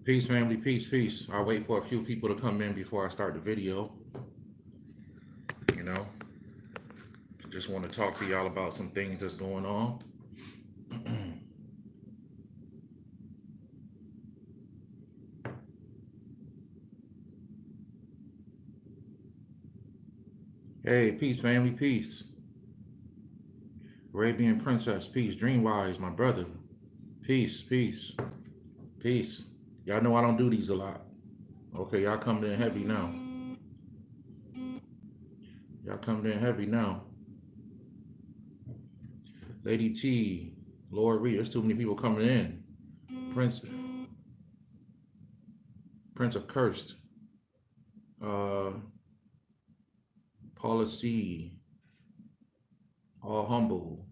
Peace, family. Peace, peace. I'll wait for a few people to come in before I start the video. You know, just want to talk to y'all about some things that's going on. Hey, peace, family. Peace. Arabian Princess. Peace. Dreamwise, my brother. Peace, peace, peace. Y'all know I don't do these a lot. Okay, y'all coming in heavy now. Y'all coming in heavy now. Lady T, Lord Reed. There's too many people coming in. Prince, Prince of Cursed. Uh, Paula C. All humble.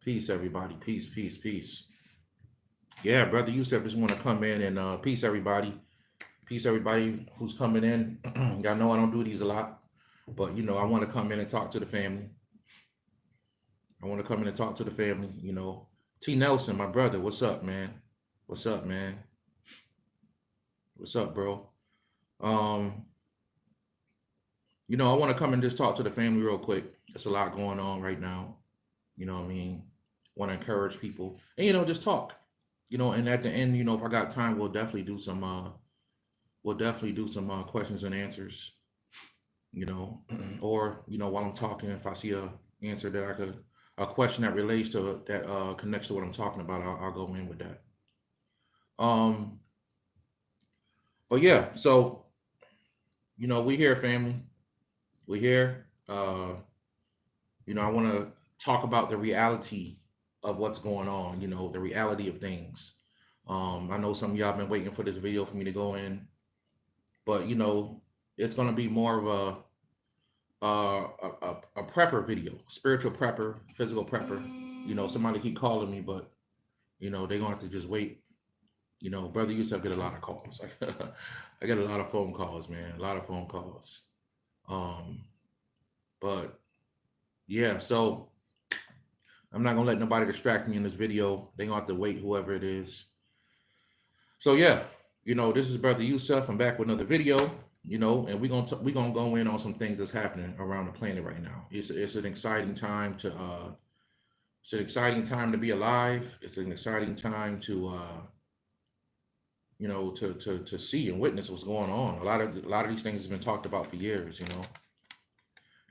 Peace, everybody. Peace, peace, peace. Yeah, brother Yusef just want to come in and peace, everybody. Peace, everybody who's coming in. Y'all know I don't do these a lot, but I want to come in and talk to the family. I want to come in and talk to the family. T Nelson, my brother. What's up, man? What's up, man? What's up, bro? Um, I want to come and just talk to the family real quick. There's a lot going on right now. You know what I mean? Want to encourage people and just talk. And at the end, if I got time, we'll definitely do some questions and answers. Or while I'm talking, if I see a answer that I could a question that relates to that connects to what I'm talking about, I'll go in with that. Um, but yeah, so we here, family. We here. I want to talk about the reality of what's going on. The reality of things. I know some of y'all been waiting for this video for me to go in, but it's gonna be more of a prepper video, spiritual prepper, physical prepper. Somebody keep calling me, but they're gonna have to just wait. Brother Yusuf get a lot of calls. I get a lot of phone calls, man. A lot of phone calls. Um, but yeah, so I'm not gonna let nobody distract me in this video. They gonna have to wait, whoever it is. So yeah, this is Brother Yusuf. I'm back with another video. And we're gonna go in on some things that's happening around the planet right now. It's an exciting time to be alive. It's an exciting time to to see and witness what's going on. A lot of these things have been talked about for years.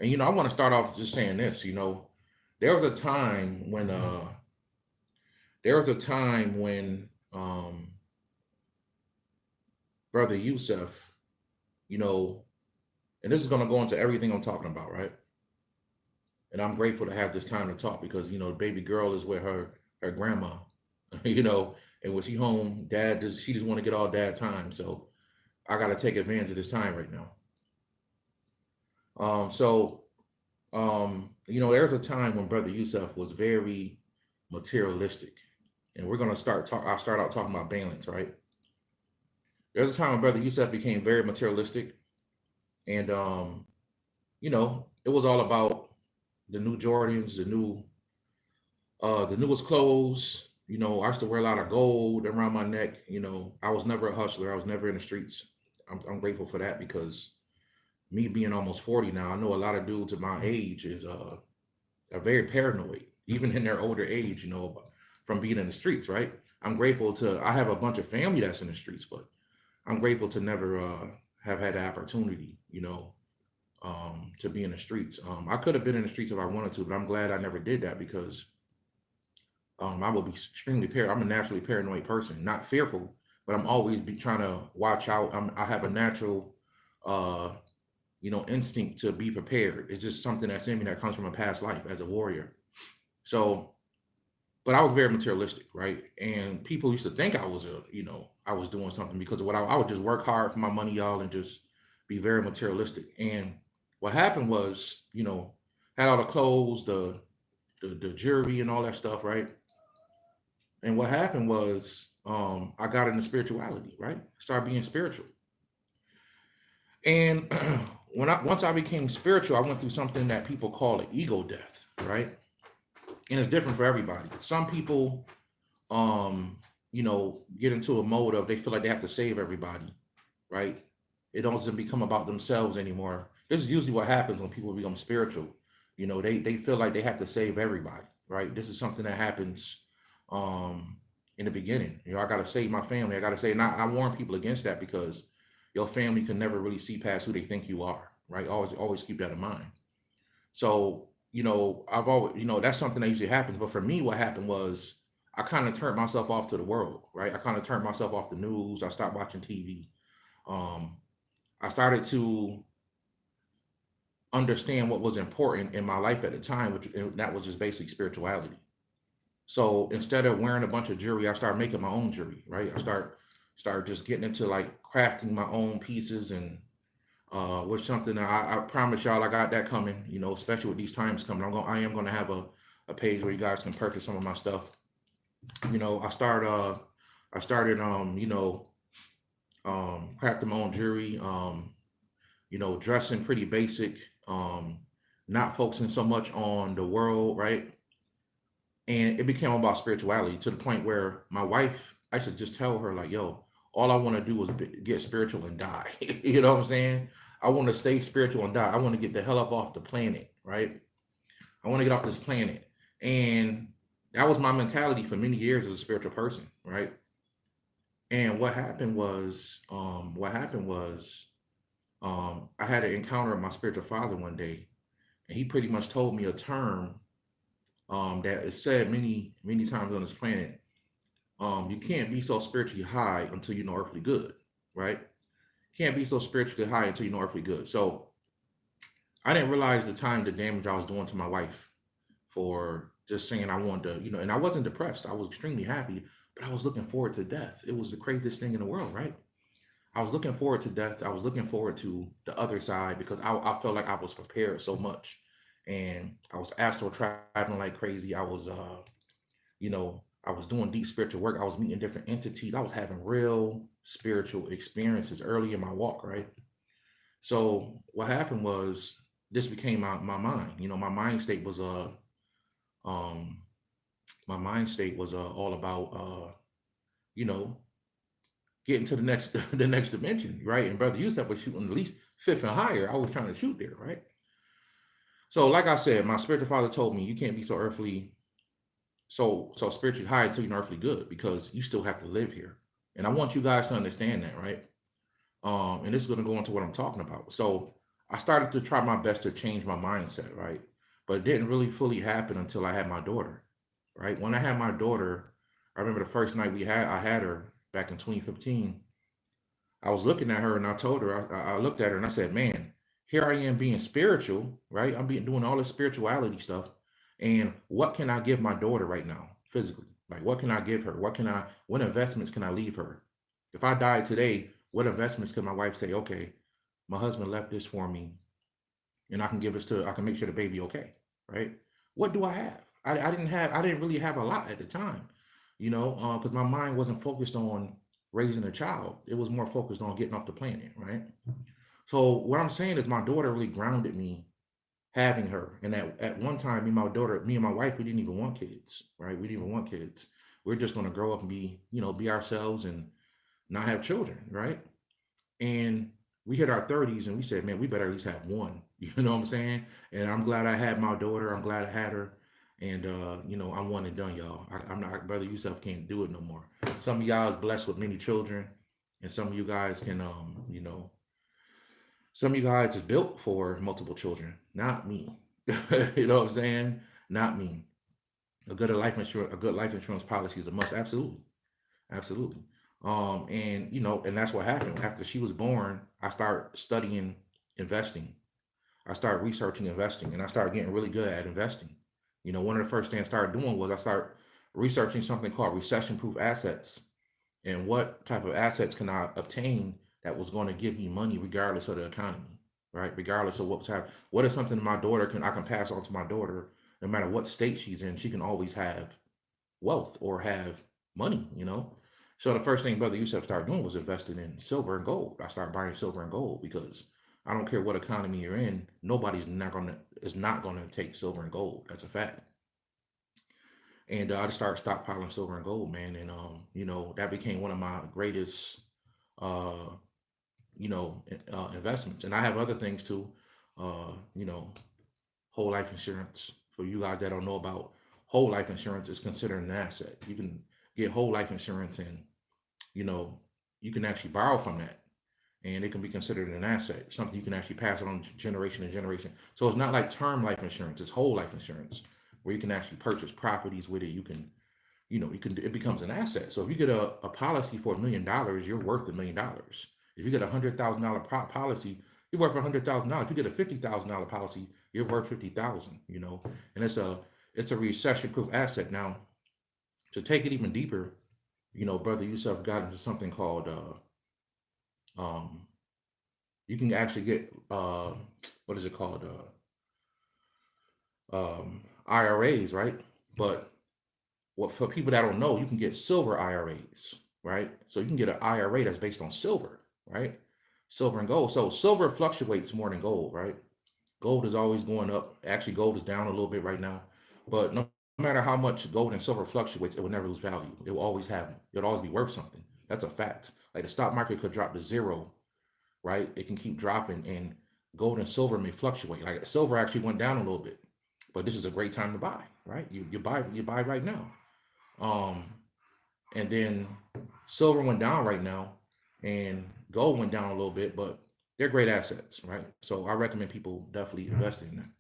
And I want to start off just saying this. There was a time when Brother Yusuf, and this is going to go into everything I'm talking about, right? And I'm grateful to have this time to talk because baby girl is with her grandma, and when she home, she just want to get all dad time. So I got to take advantage of this time right now. There's a time when Brother Yusuf was very materialistic, and we're gonna I'll start out talking about balance, right? There's a time when Brother Yusuf became very materialistic, and it was all about the new Jordans, the newest clothes. I used to wear a lot of gold around my neck. I was never a hustler. I was never in the streets. I'm grateful for that because me being almost 40 now, I know a lot of dudes at my age are very paranoid, even in their older age, from being in the streets, right? I have a bunch of family that's in the streets, but I'm grateful to never have had the opportunity, to be in the streets. I could have been in the streets if I wanted to, but I'm glad I never did that because I would be extremely paranoid. I'm a naturally paranoid person, not fearful, but I'm always be trying to watch out. I have a natural, instinct to be prepared. It's just something that's in me that comes from a past life as a warrior. So, but I was very materialistic, right? And people used to think I was doing something because of what I would just work hard for my money, y'all, and just be very materialistic. And what happened was, had all the clothes, the jewelry and all that stuff, right? And what happened was I got into spirituality, right? Started being spiritual. And once I became spiritual, I went through something that people call an ego death, right? And it's different for everybody. Some people get into a mode of they feel like they have to save everybody, right? It doesn't become about themselves anymore. This is usually what happens when people become spiritual. They feel like they have to save everybody, right? This is something that happens um in the beginning. I gotta save my family. I gotta say, and I warn people against that because your family can never really see past who they think you are, right? Always keep that in mind. So, I've always, that's something that usually happens. But for me, what happened was I kind of turned myself off to the world, right? I kind of turned myself off the news. I stopped watching TV. Um, I started to understand what was important in my life at the time, which and that was just basic spirituality. So instead of wearing a bunch of jewelry, I started making my own jewelry, right? I started just getting into like crafting my own pieces and which something that I promise y'all I got that coming, especially with these times coming. I am gonna have a page where you guys can purchase some of my stuff. I started crafting my own jewelry, dressing pretty basic, not focusing so much on the world, right? And it became about spirituality to the point where my wife, I should just tell her like, yo, all I want to do is get spiritual and die. You know what I'm saying? I want to stay spiritual and die. I want to get the hell up off the planet, right? I want to get off this planet. And that was my mentality for many years as a spiritual person, right? And what happened was I had an encounter with my spiritual father one day, and he pretty much told me a term that is said many times on this planet. You can't be so spiritually high until you know earthly good, right? Can't be so spiritually high until you know earthly good. So I didn't realize the time the damage I was doing to my wife for just saying I wanted to, and I wasn't depressed. I was extremely happy, but I was looking forward to death. It was the craziest thing in the world, right? I was looking forward to death. I was looking forward to the other side because I felt like I was prepared so much. And I was astral traveling like crazy. I was doing deep spiritual work. I was meeting different entities. I was having real spiritual experiences early in my walk, right? So what happened was this became my mind. Um my mind state was all about you know, getting to the next the next dimension, right? And brother Yusuf was shooting at least fifth and higher. I was trying to shoot there, right? So like I said, my spiritual father told me you can't be so spiritually high until you're earthly good because you still have to live here. And I want you guys to understand that, right? And this is going to go into what I'm talking about. So I started to try my best to change my mindset, right? But it didn't really fully happen until I had my daughter, right? When I had my daughter, I remember the first night I had her back in 2015. I was looking at her and I told her, I looked at her and I said, man, here I am being spiritual, right? I'm being doing all this spirituality stuff. And what can I give my daughter right now, physically? Like, what can I give her? What investments can I leave her? If I died today, what investments could my wife say, okay, my husband left this for me and I can make sure the baby okay, right? What do I have? I didn't really have a lot at the time, because my mind wasn't focused on raising a child. It was more focused on getting off the planet, right? So what I'm saying is my daughter really grounded me having her. And at one time, me and my wife, we didn't even want kids, right? We didn't even want kids. We're just going to grow up and be ourselves and not have children, right? And we hit our 30s and we said, man, we better at least have one. You know what I'm saying? And I'm glad I had my daughter. I'm glad I had her. And I'm one and done, y'all. I'm not brother Yusuf can't do it no more. Some of y'all is blessed with many children, and some of you guys can some of you guys is built for multiple children. Not me. You know what I'm saying? Not me. A good life insurance policy is a must. Absolutely. Absolutely. And that's what happened. After she was born, I started studying investing. I started researching investing and I started getting really good at investing. One of the first things I started doing was I started researching something called recession proof assets and what type of assets can I obtain that was going to give me money regardless of the economy, right? Regardless of what was happening. What is something I can pass on to my daughter, no matter what state she's in, she can always have wealth or have money. So the first thing Brother Yusuf started doing was investing in silver and gold. I started buying silver and gold because I don't care what economy you're in, nobody's not gonna is not gonna take silver and gold. That's a fact. And I just started stockpiling silver and gold, man. And that became one of my greatest uh, investments. And I have other things too. You know, whole life insurance. For you guys that don't know about whole life insurance, is considered an asset. You can get whole life insurance, and you know you can actually borrow from that, and it can be considered an asset, something you can actually pass on generation to generation. So it's not like term life insurance; it's whole life insurance, where you can actually purchase properties with it. It becomes an asset. So if you get a policy for $1 million, you're worth $1 million. If you get $100,000 policy, you're worth $100,000. If you get a $50,000 policy, you're worth 50,000. And it's a recession proof asset. Now, to take it even deeper, Brother Yusuf got into something called um, you can actually get what is it called, IRAs, right? But what for people that don't know, you can get silver IRAs, right? So you can get an IRA that's based on silver, right? Silver and gold. So silver fluctuates more than gold, right? Gold is always going up. Actually, gold is down a little bit right now. But no matter how much gold and silver fluctuates, it will never lose value. It will always have, it'll always be worth something. That's a fact. Like the stock market could drop to zero, right? It can keep dropping, and gold and silver may fluctuate. Like silver actually went down a little bit, but this is a great time to buy, right? You buy right now. Um, and then silver went down right now, and gold went down a little bit, but they're great assets, right? So I recommend people definitely invest in them.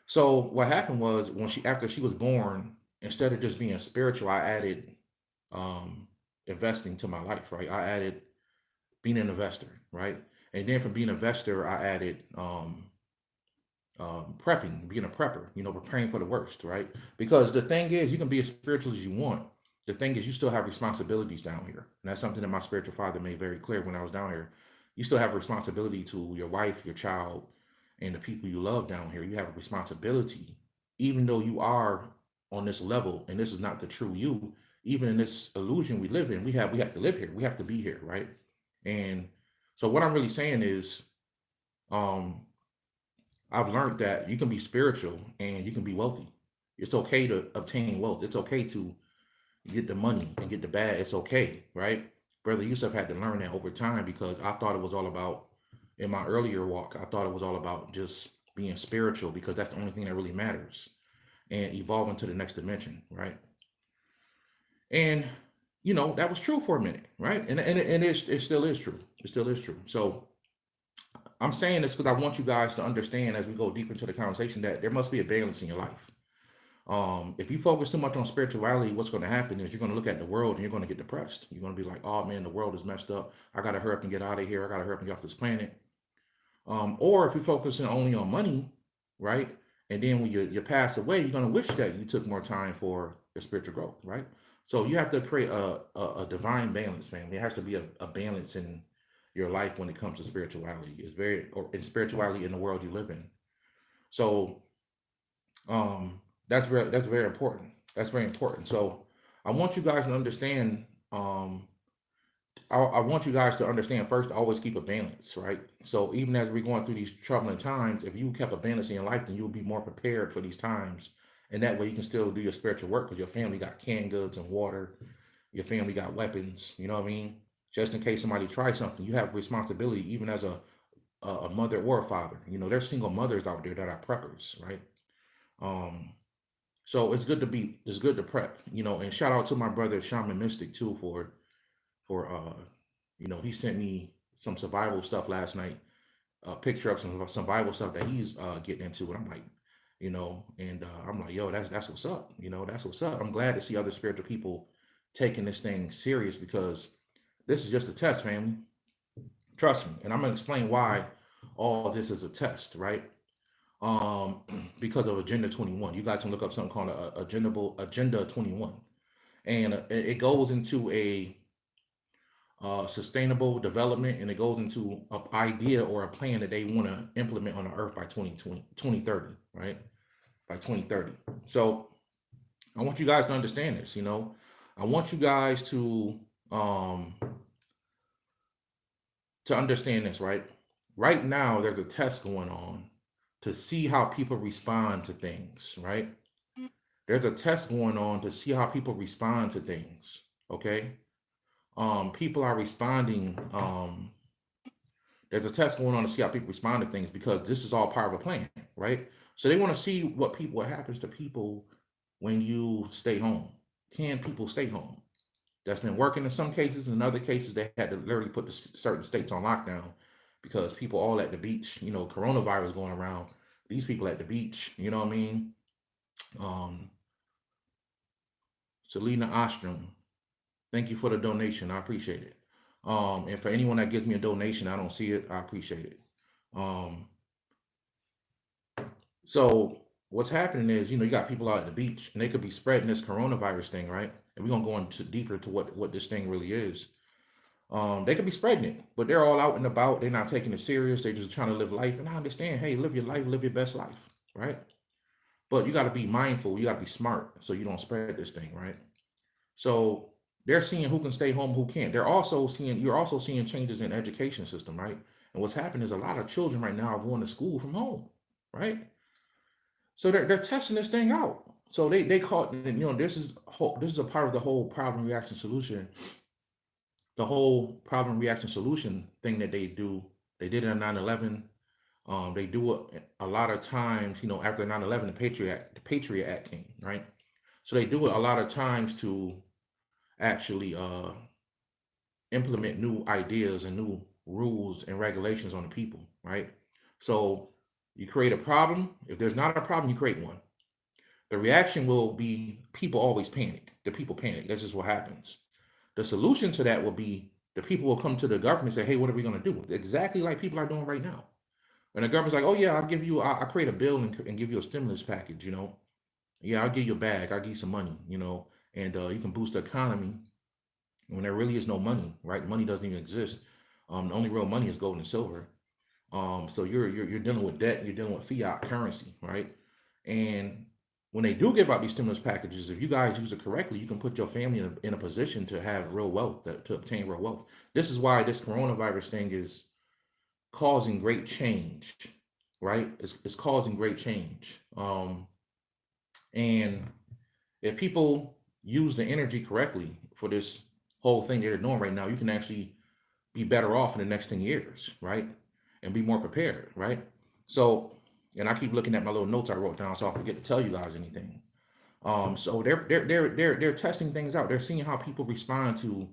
So what happened was, after she was born, instead of just being spiritual, I added um, investing to my life, right? I added being an investor, right? And then from being an investor, I added prepping, being a prepper, preparing for the worst, right? Because the thing is, you can be as spiritual as you want. The thing is, you still have responsibilities down here. And that's something that my spiritual father made very clear when I was down here. You still have a responsibility to your wife, your child, and the people you love down here. You have a responsibility, even though you are on this level, and this is not the true you. Even in this illusion we live in, we have to live here. We have to be here, right? And so what I'm really saying is, um, I've learned that you can be spiritual and you can be wealthy. It's okay to obtain wealth. It's okay to get the money and get the bag. It's okay, right? Brother Yusuf had to learn that over time, because I thought it was all about, in my earlier walk, I thought it was all about just being spiritual, because that's the only thing that really matters, and evolving to the next dimension, right? And that was true for a minute, right? And it still is true. It still is true. So I'm saying this because I want you guys to understand, as we go deep into the conversation, that there must be a balance in your life. If you focus too much on spirituality, what's going to happen is you're going to look at the world and you're going to get depressed. You're going to be like, oh man, the world is messed up. I got to hurry up and get out of here. I got to hurry up and get off this planet. Or if you're focusing only on money, right? And then when you pass away, you're going to wish that you took more time for your spiritual growth, right? So you have to create a divine balance, man. There has to be a balance in your life when it comes to spirituality. Or in spirituality in the world you live in. So that's very important. That's very important. So I want you guys to understand. I want you guys to understand first, always keep a balance, right? So even as we're going through these troubling times, if you kept a balance in your life, then you'll be more prepared for these times. And that way you can still do your spiritual work, because your family got canned goods and water. Your family got weapons, you know what I mean? Just in case somebody tries something, you have responsibility, even as a mother or a father. There's single mothers out there that are preppers, right? Um, so it's good to prep, and shout out to my brother Shaman Mystic too, for he sent me some survival stuff last night, a picture of some survival stuff that he's getting into, and I'm like, and I'm like, yo, that's what's up, that's what's up. I'm glad to see other spiritual people taking this thing serious, because this is just a test, family. Trust me, and I'm gonna explain why all this is a test, right? Um, because of Agenda 21. You guys can look up something called Agenda 21, and it goes into a sustainable development, and it goes into an idea or a plan that they want to implement on the earth by 2030, right? By 2030. So I want you guys to understand this. I want you guys um to understand this, right? Right now there's a test going on to see how people respond to things, right? There's a test going on to see how people respond to things. Okay. People are responding. There's a test going on to see how people respond to things because this is all part of a plan, right? So they want to see what happens to people when you stay home. Can people stay home? That's been working in some cases. In other cases, they had to literally put certain states on lockdown because people all at the beach. You know, coronavirus going around. These people at the beach. You know what I mean? Um, Selena Ostrom, thank you for the donation. I appreciate it. And for anyone that gives me a donation, I don't see it. I appreciate it. Um, so what's happening is, you got people out at the beach and they could be spreading this coronavirus thing, right? And we're gonna go into deeper to what this thing really is. They could be spreading it, but they're all out and about. They're not taking it serious. They're just trying to live life. And I understand, hey, live your life, live your best life, right? But you got to be mindful. You got to be smart so you don't spread this thing, right? So they're seeing who can stay home, who can't. You're also seeing changes in education system, right? And what's happening is a lot of children right now are going to school from home, right? So they're testing this thing out. So they call it, this is a part of the whole problem reaction solution. The whole problem reaction solution thing that they do. They did it on 9/11. They do it a lot of times, after 9/11, the Patriot Act came, right? So they do it a lot of times to actually implement new ideas and new rules and regulations on the people, right? So you create a problem. If there's not a problem, you create one. The reaction will be people always panic. The people panic. That's just what happens. The solution to that will be the people will come to the government and say, hey, what are we going to do? Exactly like people are doing right now. And the government's like, oh, yeah, I'll create a bill and give you a stimulus package. Yeah, I'll give you a bag. I'll give you some money, and you can boost the economy when there really is no money, right? Money doesn't even exist. The only real money is gold and silver. So you're dealing with debt, you're dealing with fiat currency, right? And when they do give out these stimulus packages, if you guys use it correctly, you can put your family in a position to have real wealth, to obtain real wealth. This is why this coronavirus thing is causing great change, right? It's causing great change. And if people use the energy correctly for this whole thing that they're doing right now, you can actually be better off in the next 10 years, right? And be more prepared, right? So, and I keep looking at my little notes I wrote down so I forget to tell you guys anything. So they're testing things out. They're seeing how people respond to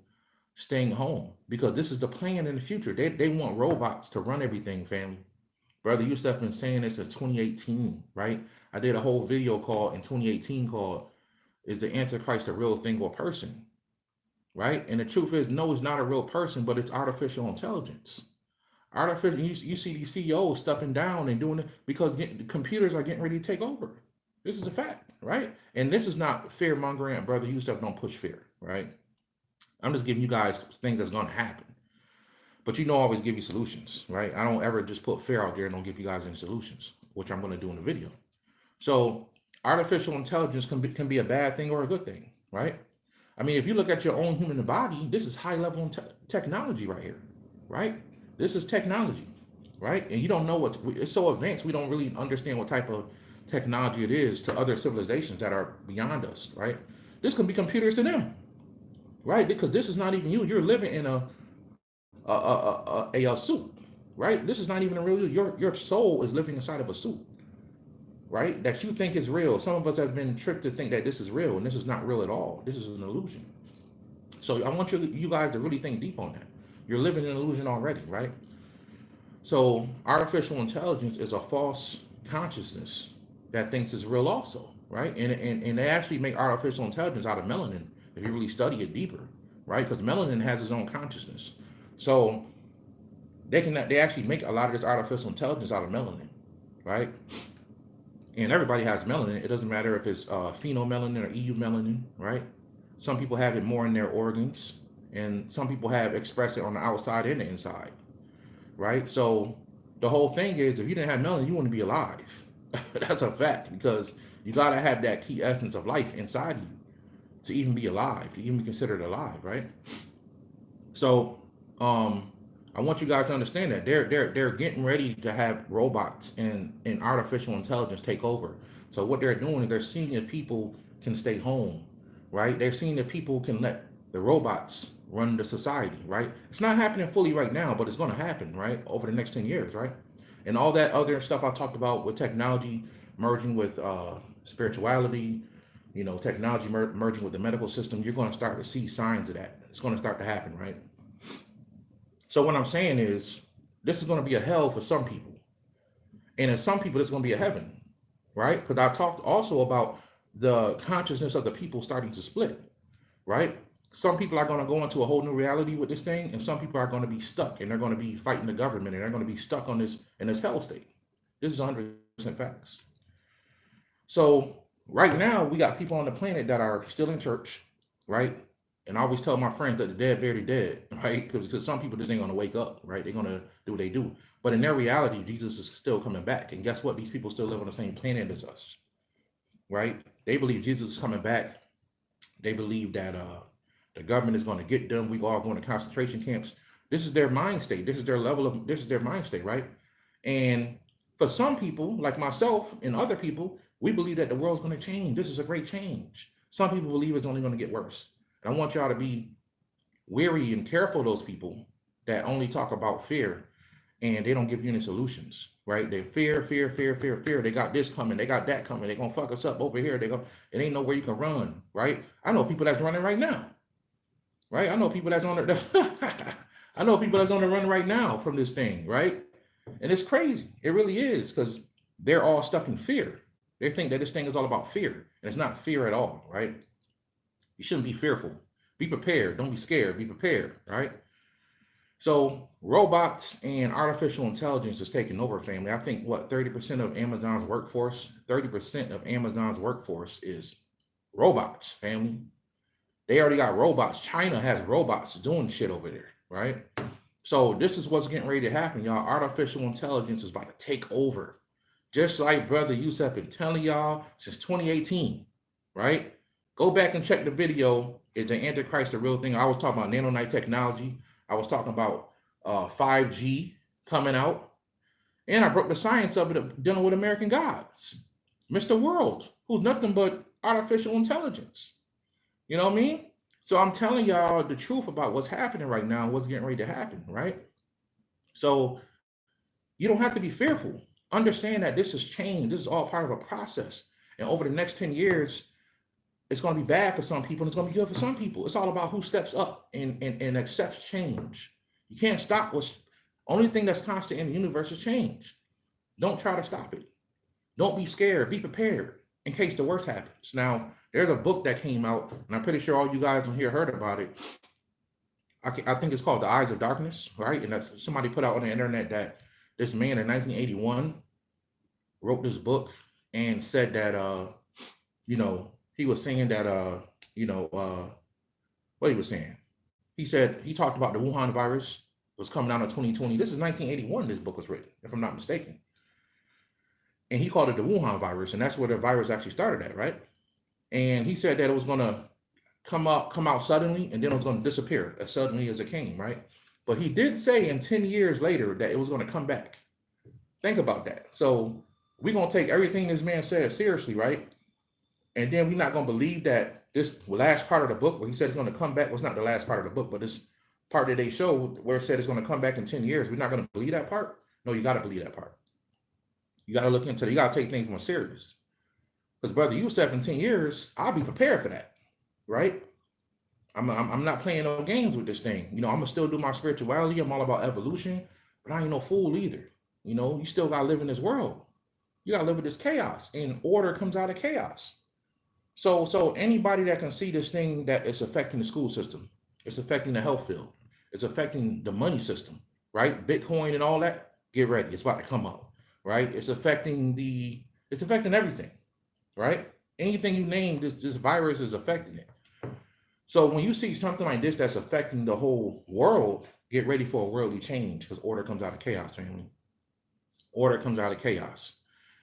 staying home because this is the plan in the future. They want robots to run everything, family. Brother Yusef been saying this since 2018, right? I did a whole video called in 2018 called "Is the Antichrist a Real Thing or Person?" Right? And the truth is, no, it's not a real person, but it's artificial intelligence. Artificial. You see these CEOs stepping down and doing it because computers are getting ready to take over. This is a fact, right? And this is not fear mongering. Brother Yusef don't push fear, right? I'm just giving you guys things that's going to happen. But I always give you solutions, right? I don't ever just put fear out there and don't give you guys any solutions, which I'm going to do in the video. So artificial intelligence can be a bad thing or a good thing, right? I mean, if you look at your own human body, this is high level technology right here, right? This is technology, right? And you don't know it's so advanced, we don't really understand what type of technology it is to other civilizations that are beyond us, right? This can be computers to them, right? Because this is not even you. You're living in a suit, right? This is not even a real you. Your soul is living inside of a suit, right? That you think is real. Some of us have been tricked to think that this is real, and this is not real at all. This is an illusion. So I want you guys to really think deep on that. You're living in an illusion already, right? So artificial intelligence is a false consciousness that thinks it's real also, right? And they actually make artificial intelligence out of melanin if you really study it deeper, right? Because melanin has its own consciousness. So they actually make a lot of this artificial intelligence out of melanin, right? And everybody has melanin. It doesn't matter if it's phenomelanin or EU melanin, right? Some people have it more in their organs, and some people have expressed it on the outside and the inside, right? So the whole thing is, if you didn't have melanin, you wouldn't be alive. That's a fact, because you gotta have that key essence of life inside you to even be alive, to even be considered alive, right? So I want you guys to understand that they're getting ready to have robots and artificial intelligence take over. So what they're doing is they're seeing if people can stay home, right? They're seeing if people can let the robots run the society, right? It's not happening fully right now, but it's going to happen, right? Over the next 10 years, right? And all that other stuff I talked about with technology merging with spirituality, technology merging with the medical system, you're going to start to see signs of that. It's going to start to happen, right? So what I'm saying is, this is going to be a hell for some people, and in some people, it's going to be a heaven, right? Because I talked also about the consciousness of the people starting to split, right? Some people are going to go into a whole new reality with this thing, and some people are going to be stuck, and they're going to be fighting the government, and they're going to be stuck on this in this hell state. This is 100% facts. So right now, we got people on the planet that are still in church, right? And I always tell my friends that the dead bury the dead, right? Because some people just ain't gonna wake up, right? They're gonna do what they do. But in their reality, Jesus is still coming back. And guess what? These people still live on the same planet as us, right? They believe Jesus is coming back. They believe that the government is gonna get them. We all going to concentration camps. This is their mind state. This is their mind state, right? And for some people, like myself and other people, we believe that the world's gonna change. This is a great change. Some people believe it's only gonna get worse. And I want y'all to be wary and careful of those people that only talk about fear and they don't give you any solutions, right? They fear. They got this coming, they got that coming, they're gonna fuck us up over here. It ain't nowhere you can run, right? I know people that's running right now, right? I know people that's on the I know people that's on the run right now from this thing, right? And it's crazy. It really is, because they're all stuck in fear. They think that this thing is all about fear, and it's not fear at all, right? You shouldn't be fearful. Be prepared. Don't be scared. Be prepared, right? So robots and artificial intelligence is taking over, family. I think 30% of Amazon's workforce, 30% of Amazon's workforce is robots, family. They already got robots. China has robots doing shit over there, right? So this is what's getting ready to happen, y'all. Artificial intelligence is about to take over. Just like BroYosef been telling y'all since 2018, right? Go back and check the video. Is the Antichrist the real thing? I was talking about nanonite technology. I was talking about 5G coming out. And I broke the science of it, dealing with American gods. Mr. World, who's nothing but artificial intelligence. You know what I mean? So I'm telling y'all the truth about what's happening right now and what's getting ready to happen, right? So you don't have to be fearful. Understand that this is change. This is all part of a process. And over the next 10 years, it's going to be bad for some people, and it's going to be good for some people. It's all about who steps up and accepts change. You can't stop what's only thing that's constant in the universe is change. Don't try to stop it. Don't be scared. Be prepared in case the worst happens. Now, there's a book that came out, and I'm pretty sure all you guys on here heard about it. I think it's called The Eyes of Darkness, right? And that's somebody put out on the internet that this man in 1981 wrote this book and said that, he was saying that, what he was saying. He said, he talked about the Wuhan virus was coming out in 2020. This is 1981, this book was written, if I'm not mistaken. And he called it the Wuhan virus, and that's where the virus actually started at, right? And he said that it was going to come out suddenly, and then it was going to disappear as suddenly as it came, right? But he did say in 10 years later that it was going to come back. Think about that. So we're going to take everything this man said seriously, right? And then we're not going to believe that this last part of the book where he said it's going to come back was not the last part of the book, but this part that they showed where it said it's going to come back in 10 years. We're not going to believe that part. No, you got to believe that part. You got to look into it. You got to take things more serious. Because BroYosef, in 10 years, I'll be prepared for that, right? I'm not playing no games with this thing. I'm going to still do my spirituality. I'm all about evolution, but I ain't no fool either. You still got to live in this world. You got to live with this chaos, and order comes out of chaos. So anybody that can see this thing that it's affecting the school system, it's affecting the health field, it's affecting the money system, right? Bitcoin and all that, get ready. It's about to come up, right? It's affecting everything, right? Anything you name, this virus is affecting it. So when you see something like this that's affecting the whole world, get ready for a worldly change, because order comes out of chaos, family. Order comes out of chaos.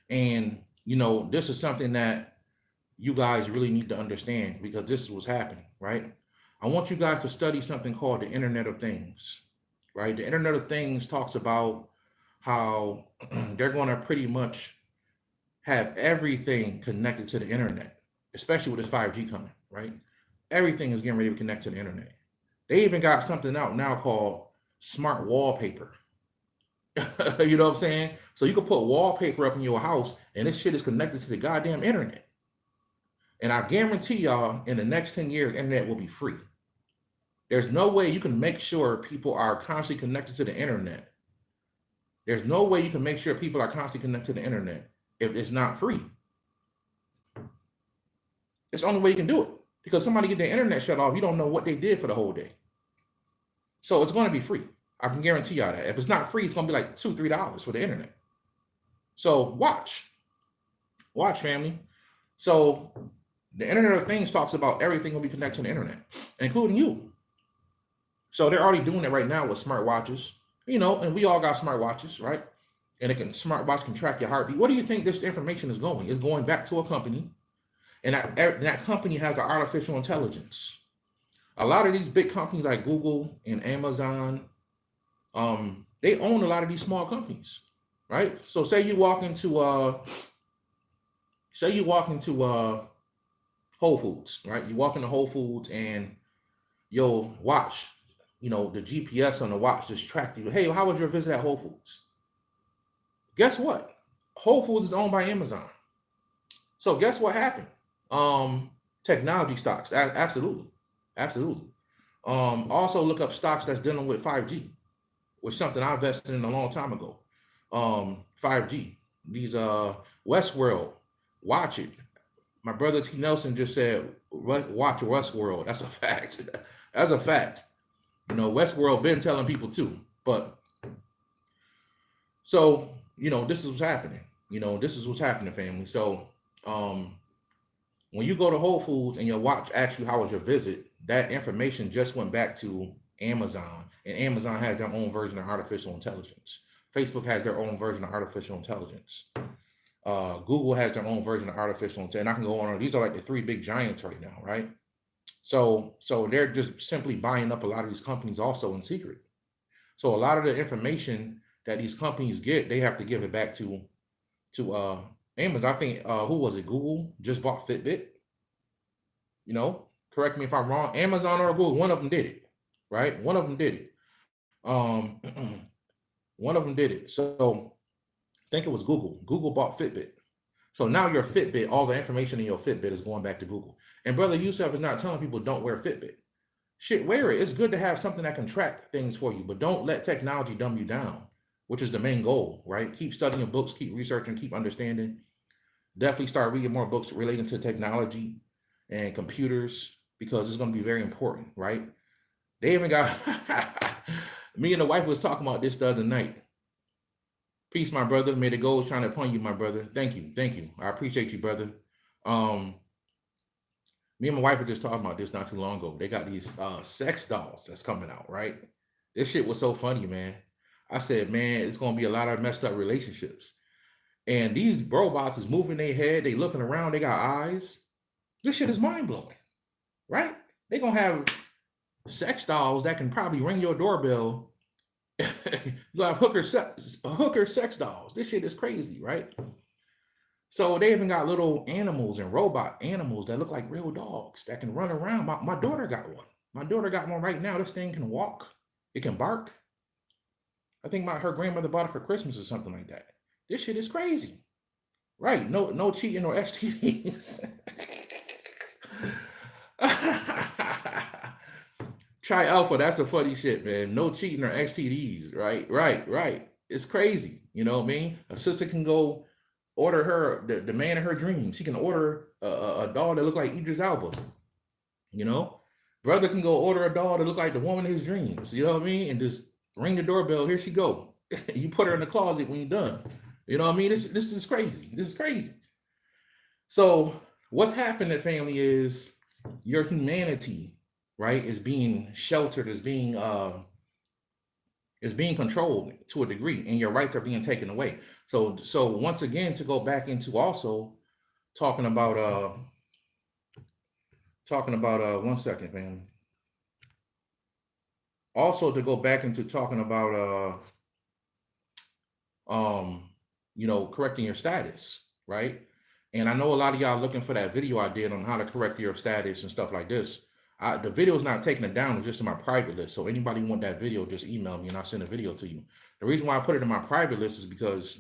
And, this is something that you guys really need to understand, because this is what's happening, right? I want you guys to study something called the Internet of Things, right? The Internet of Things talks about how they're going to pretty much have everything connected to the internet, especially with this 5G coming, right? Everything is getting ready to connect to the internet. They even got something out now called smart wallpaper. You know what I'm saying? So you can put wallpaper up in your house and this shit is connected to the goddamn internet. And I guarantee y'all in the next 10 years, internet will be free. There's no way you can make sure people are constantly connected to the internet. There's no way you can make sure people are constantly connected to the internet if it's not free. It's the only way you can do it. Because somebody get their internet shut off, you don't know what they did for the whole day. So it's going to be free. I can guarantee y'all that. If it's not free, it's going to be like $2, $3 for the internet. So watch, family. So the Internet of Things talks about everything will be connected to the internet, including you. So they're already doing it right now with smartwatches, and we all got smartwatches, right? And smartwatch can track your heartbeat. What do you think this information is going? It's going back to a company, and that company has an artificial intelligence. A lot of these big companies like Google and Amazon, they own a lot of these small companies, right? So say you walk into Whole Foods, right? You walk into Whole Foods and your watch, the GPS on the watch just tracked you. Hey, how was your visit at Whole Foods? Guess what? Whole Foods is owned by Amazon. So guess what happened? Technology stocks, absolutely. Also look up stocks that's dealing with 5G, which is something I invested in a long time ago. 5G, these Westworld, watch it. My brother T. Nelson just said, watch Westworld. That's a fact. That's a fact. Westworld been telling people too. But so, this is what's happening. This is what's happening, family. So when you go to Whole Foods and your watch asks you how was your visit, that information just went back to Amazon. And Amazon has their own version of artificial intelligence. Facebook has their own version of artificial intelligence. Google has their own version of artificial intelligence. And I can go on. These are like the three big giants right now, right? So they're just simply buying up a lot of these companies also in secret. So a lot of the information that these companies get, they have to give it back to Amazon. I think who was it? Google just bought Fitbit. Correct me if I'm wrong. Amazon or Google, one of them did it, right? One of them did it. One of them did it. So I think it was Google. Google bought Fitbit. So now your Fitbit, all the information in your Fitbit is going back to Google. And BroYosef is not telling people don't wear Fitbit. Shit, wear it. It's good to have something that can track things for you, but don't let technology dumb you down, which is the main goal, right? Keep studying books, keep researching, keep understanding. Definitely start reading more books relating to technology and computers because it's going to be very important, right? They even got, me and the wife was talking about this the other night. Peace, my brother. May the gold shine upon you, my brother. Thank you. I appreciate you, brother. Me and my wife were just talking about this not too long ago. They got these sex dolls that's coming out, right? This shit was so funny, man. I said, man, it's going to be a lot of messed up relationships. And these robots is moving their head. They looking around. They got eyes. This shit is mind-blowing, right? They going to have sex dolls that can probably ring your doorbell. You have hooker sex dolls. This shit is crazy, right? So they even got little animals and robot animals that look like real dogs that can run around. My daughter got one. My daughter got one right now. This thing can walk. It can bark. I think her grandmother bought it for Christmas or something like that. This shit is crazy, right? No cheating or STDs. Try alpha. That's a funny shit, man. No cheating or STDs. Right. It's crazy. You know what I mean? A sister can go order her the man of her dreams. She can order a doll that look like Idris Elba. Brother can go order a doll that look like the woman of his dreams. You know what I mean? And just ring the doorbell. Here she go. You put her in the closet when you're done. You know what I mean? This is crazy. This is crazy. So what's happening, family, is your humanity, right, is being sheltered, is being controlled to a degree, and your rights are being taken away. So once again, to go back into also talking about 1 second, man. Also to go back into talking about correcting your status, right? And I know a lot of y'all looking for that video I did on how to correct your status and stuff like this. The video is not taking it down, it's just in my private list. So anybody want that video, just email me and I'll send a video to you. The reason why I put it in my private list is because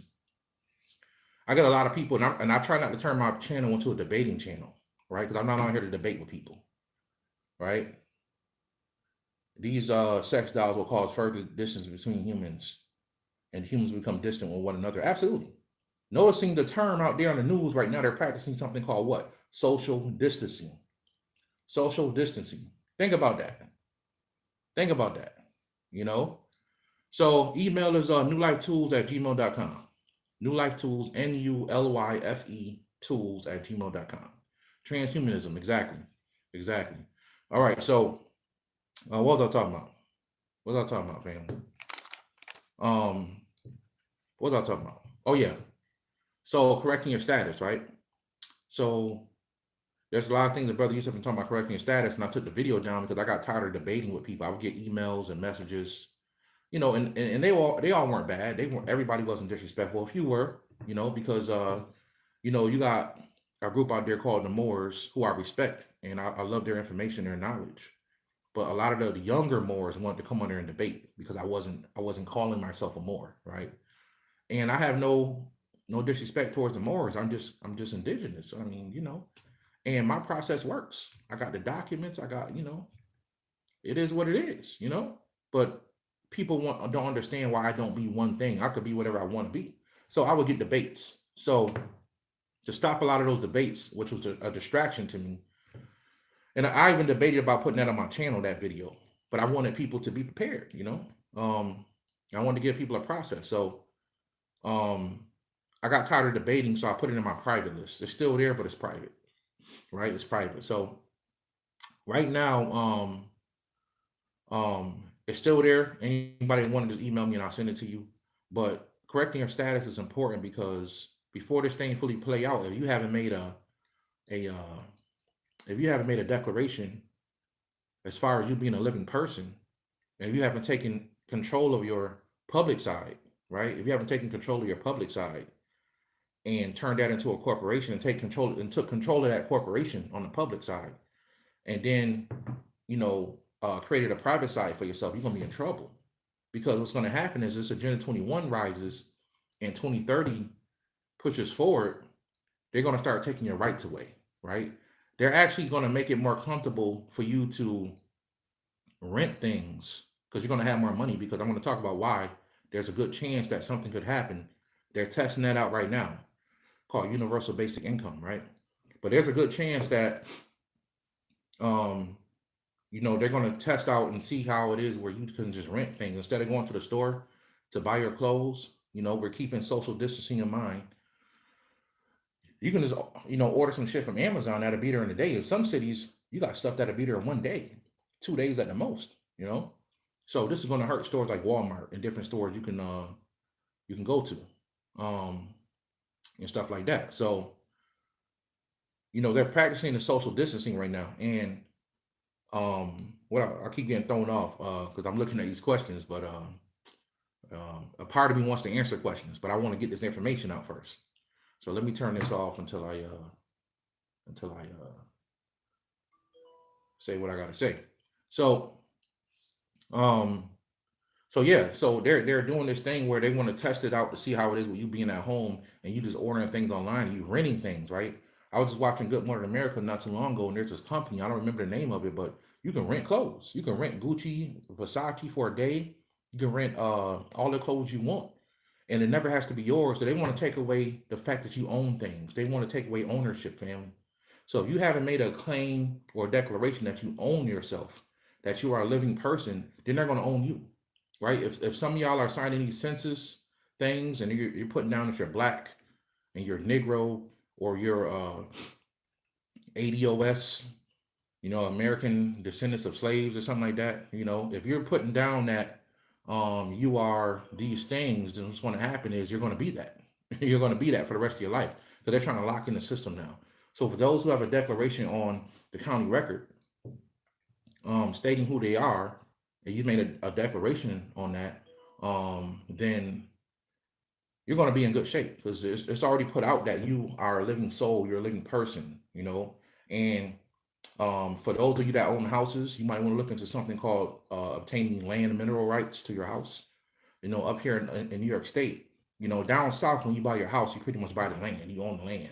I get a lot of people, and I try not to turn my channel into a debating channel, right? Because I'm not on here to debate with people, right? These sex dolls will cause further distance between humans, and humans become distant with one another. Absolutely. Noticing the term out there on the news right now, they're practicing something called what? Social distancing. Social distancing. Think about that. Think about that. You know? So email is newlifetools@gmail.com. Newlifetools, NULYFE tools@gmail.com. Transhumanism, exactly. Exactly. All right, so what was I talking about? What was I talking about, family? What was I talking about? Oh yeah. So correcting your status, right? So there's a lot of things that Brother Yusuf been talking about correcting your status, and I took the video down because I got tired of debating with people. I would get emails and messages, you know, and they all weren't bad. They weren't, everybody wasn't disrespectful. A few were, you know, because you know, you got a group out there called the Moors who I respect, and I love their information, their knowledge. But a lot of the younger Moors wanted to come on there and debate because I wasn't calling myself a Moor, right? And I have no disrespect towards the Moors. I'm just indigenous. I mean, you know, and my process works. I got the documents. I got, you know, it is what it is, you know. But people don't understand why I don't be one thing. I could be whatever I want to be. So I would get debates. So to stop a lot of those debates, which was a distraction to me, and I even debated about putting that on my channel, that video. But I wanted people to be prepared, you know. I wanted to give people a process. So I got tired of debating, so I put it in my private list. It's still there, but it's private, right? It's private. So right now, it's still there. Anybody want to just email me and I'll send it to you. But correcting your status is important because before this thing fully play out, if you haven't made a if you haven't made a declaration as far as you being a living person, and if you haven't taken control of your public side, right? If you haven't taken control of your public side and turned that into a corporation and took control of that corporation on the public side, and then, you know, created a private side for yourself, you're gonna be in trouble. Because what's gonna happen is this Agenda 21 rises and 2030 pushes forward, they're gonna start taking your rights away, right? They're actually gonna make it more comfortable for you to rent things because you're gonna have more money, because I'm gonna talk about why there's a good chance that something could happen. They're testing that out right now, called universal basic income, right? But there's a good chance that you know, they're going to test out and see how it is where you can just rent things instead of going to the store to buy your clothes. You know, we're keeping social distancing in mind. You can just, you know, order some shit from Amazon that'll be there in a day. In some cities, you got stuff that'll be there in one day, 2 days at the most, you know. So this is going to hurt stores like Walmart and different stores you can go to, and stuff like that. So, you know, they're practicing the social distancing right now. And what I keep getting thrown off because I'm looking at these questions, but a part of me wants to answer questions, but I want to get this information out first. So let me turn this off until I say what I gotta say. So so yeah, so they're doing this thing where they want to test it out to see how it is with you being at home and you just ordering things online and you renting things, right? I was just watching Good Morning America not too long ago, and there's this company, I don't remember the name of it, but you can rent clothes. You can rent Gucci, Versace for a day. You can rent all the clothes you want, and it never has to be yours. So they want to take away the fact that you own things. They want to take away ownership, family. So if you haven't made a claim or a declaration that you own yourself, that you are a living person, then they're going to own you, right? If some of y'all are signing these census things and you're putting down that you're black and you're Negro or you're ADOS, you know, American descendants of slaves or something like that, you know, if you're putting down that you are these things, then what's going to happen is you're going to be that. You're going to be that for the rest of your life because they're trying to lock in the system now. So for those who have a declaration on the county record stating who they are, and you made a declaration on that, then you're going to be in good shape because it's already put out that you are a living soul, you're a living person, you know. And for those of you that own houses, you might want to look into something called obtaining land and mineral rights to your house. You know, up here in New York State, you know, down south, when you buy your house, you pretty much buy the land. You own the land.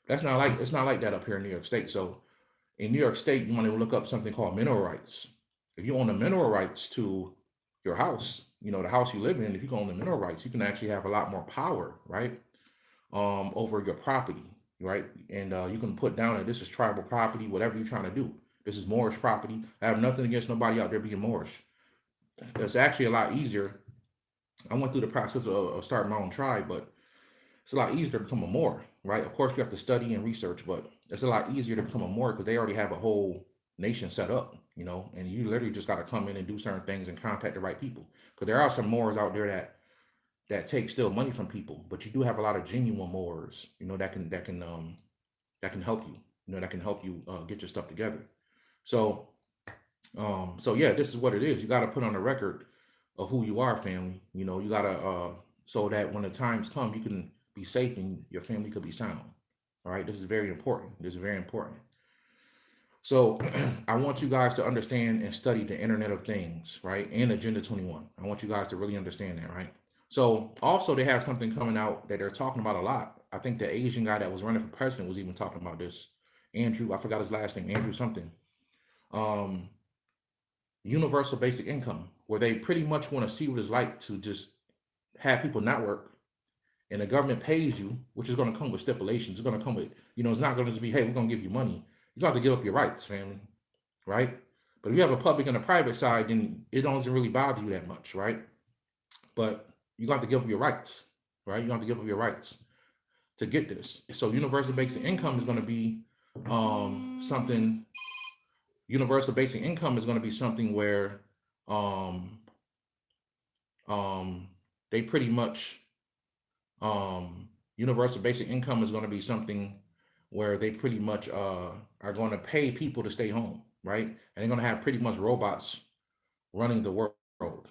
That's not like it's not like that up here in New York State. So in New York State, you want to look up something called mineral rights. If you own the mineral rights to your house, you know, the house you live in, if you own the mineral rights, you can actually have a lot more power, right? Over your property, right? And you can put down that this is tribal property, whatever you're trying to do. This is Moorish property. I have nothing against nobody out there being Moorish. It's actually a lot easier. I went through the process of starting my own tribe, but it's a lot easier to become a Moor, right? Of course, you have to study and research, but it's a lot easier to become a Moor because they already have a whole nation set up, you know, and you literally just got to come in and do certain things and contact the right people. Because there are some Moors out there that take still money from people, but you do have a lot of genuine Moors, you know, that can help you, you know, that can help you get your stuff together. So so yeah, this is what it is. You got to put on the record of who you are, family. You know, you got to so that when the times come, you can be safe and your family could be sound. All right, this is very important. This is very important. So I want you guys to understand and study the Internet of Things, right? And Agenda 21. I want you guys to really understand that, right? So also they have something coming out that they're talking about a lot. I think the Asian guy that was running for president was even talking about this. Andrew, I forgot his last name, Andrew something. Um, Universal basic income, where they pretty much want to see what it's like to just have people not work and the government pays you, which is going to come with stipulations. It's going to come with, you know, it's not going to just be, hey, we're going to give you money. You got to give up your rights, family, right? But if you have a public and a private side, then it doesn't really bother you that much, right? But you got to give up your rights, right? You have to give up your rights to get this. So universal basic income is going to be something. Universal basic income is going to be something where um, they pretty much universal basic income is going to be something where they pretty much are going to pay people to stay home, right? And they're going to have pretty much robots running the world,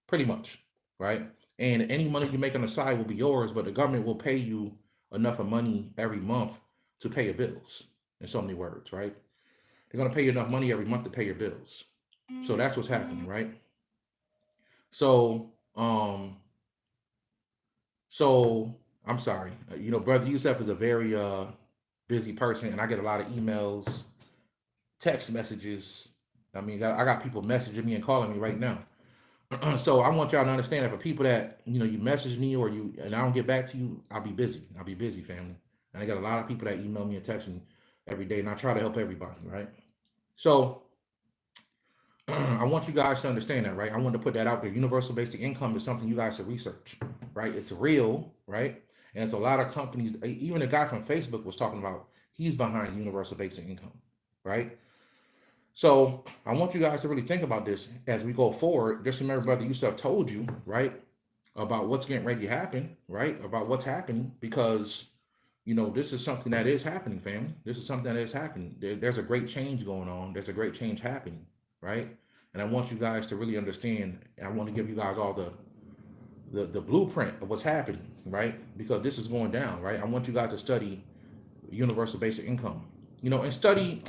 pretty much, right? And any money you make on the side will be yours, but the government will pay you enough of money every month to pay your bills. In so many words, right? They're going to pay you enough money every month to pay your bills. So that's what's happening, right? So, so I'm sorry. You know, Brother Youssef is a very busy person, and I get a lot of emails, text messages. I mean, I got people messaging me and calling me right now. So I want y'all to understand that for people that, you know, you message me or you and I don't get back to you, I'll be busy. I'll be busy, family. And I got a lot of people that email me and text me every day, and I try to help everybody, right? So I want you guys to understand that, right? I want to put that out there. Universal basic income is something you guys should research, right? It's real, right? And it's a lot of companies, even the guy from Facebook was talking about, he's behind universal basic income, right? So I want you guys to really think about this as we go forward. Just remember, Brother Yusuf told you, right, about what's getting ready to happen, right? About what's happening, because you know, this is something that is happening, family. This is something that is happening. There's a great change going on. There's a great change happening, right? And I want you guys to really understand. I want to give you guys all the blueprint of what's happening, right? Because this is going down, right? I want you guys to study universal basic income, you know, and study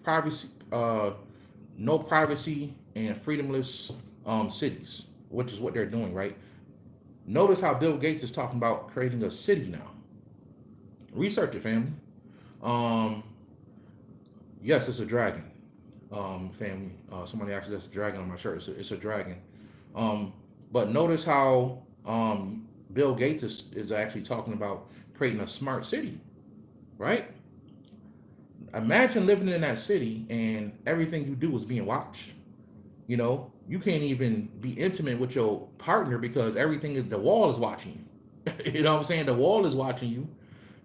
privacy, no privacy and freedomless cities, which is what they're doing, right? Notice how Bill Gates is talking about creating a city now. Research it, family. Um, yes, it's a dragon, family. Somebody actually has a dragon on my shirt. It's a dragon. Um, but notice how Bill Gates is actually talking about creating a smart city, right? Imagine living in that city and everything you do is being watched. You know, you can't even be intimate with your partner because everything is the wall is watching you. You know what I'm saying? The wall is watching you.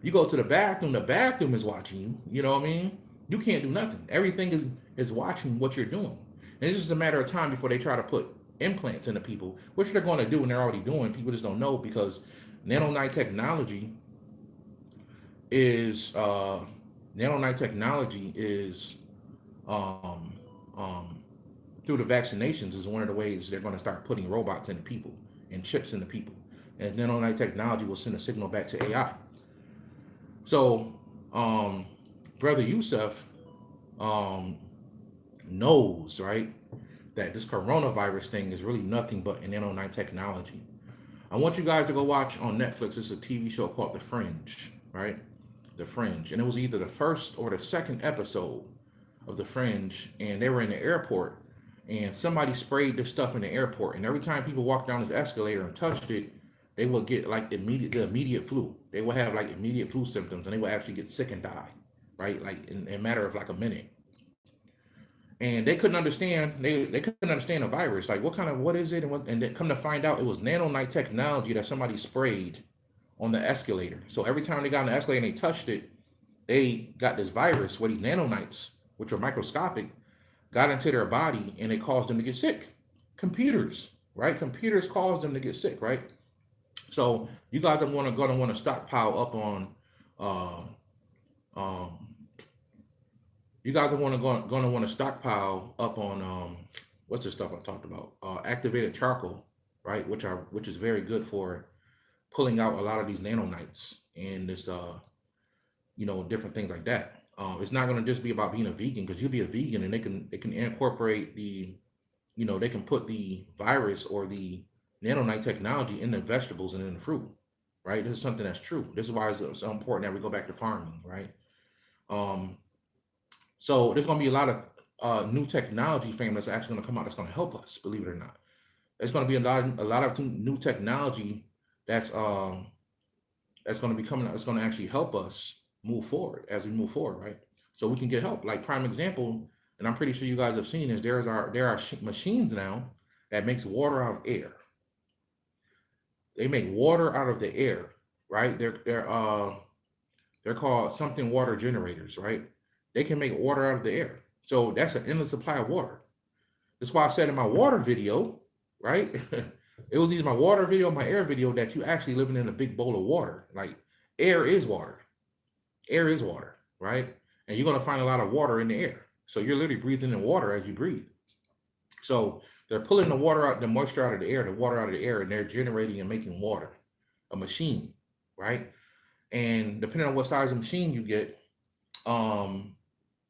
You go to the bathroom is watching you. You know what I mean? You can't do nothing. Everything is watching what you're doing. And it's just a matter of time before they try to put implants into people, which they're going to do and they're already doing. People just don't know because nanonite technology is um, um, through the vaccinations is one of the ways they're going to start putting robots into people and chips into people. and nanonite technology will send a signal back to AI. So, um, Brother Yusef um, knows, right, that this coronavirus thing is really nothing but an nanonite technology. I want you guys to go watch on Netflix. It's a TV show called The Fringe, right? The Fringe. And it was either the first or the second episode of The Fringe. And they were in the airport and somebody sprayed this stuff in the airport. And every time people walked down this escalator and touched it, they would get like the immediate flu. They would have like immediate flu symptoms and they would actually get sick and die, right? Like in a matter of like a minute. And they couldn't understand, they couldn't understand the virus. Like what is it? And then come to find out it was nanonite technology that somebody sprayed on the escalator. So every time they got on the escalator and they touched it, they got this virus where these nanonites, which are microscopic, got into their body and it caused them to get sick. Computers, right? Computers caused them to get sick, right? So you guys are gonna want to stockpile up on um you guys are gonna want to stockpile up on what's the stuff I talked about? Activated charcoal, right? Which is very good for pulling out a lot of these nanonites and this different things like that. It's not gonna just be about being a vegan because you'll be a vegan and they can incorporate they can put the virus or the nanonite technology in the vegetables and in the fruit, right? This is something that's true. This is why it's so important that we go back to farming, right? Um, so there's going to be a lot of new technology, fam, that's actually going to come out that's going to help us, believe it or not. There's going to be a lot of new technology that's going to be coming out. That's going to actually help us move forward as we move forward, right? So we can get help. Like prime example, and I'm pretty sure you guys have seen is there are machines now that makes water out of air. They make water out of the air, right? They're called something water generators, right? They can make water out of the air. So that's an endless supply of water. That's why I said in my water video, right? It was either my water video or my air video that you actually living in a big bowl of water. Like air is water. Air is water, right? And you're gonna find a lot of water in the air. So you're literally breathing in water as you breathe. So they're pulling the water out, the moisture out of the air, the water out of the air, and they're generating and making water, a machine, right? And depending on what size of machine you get, you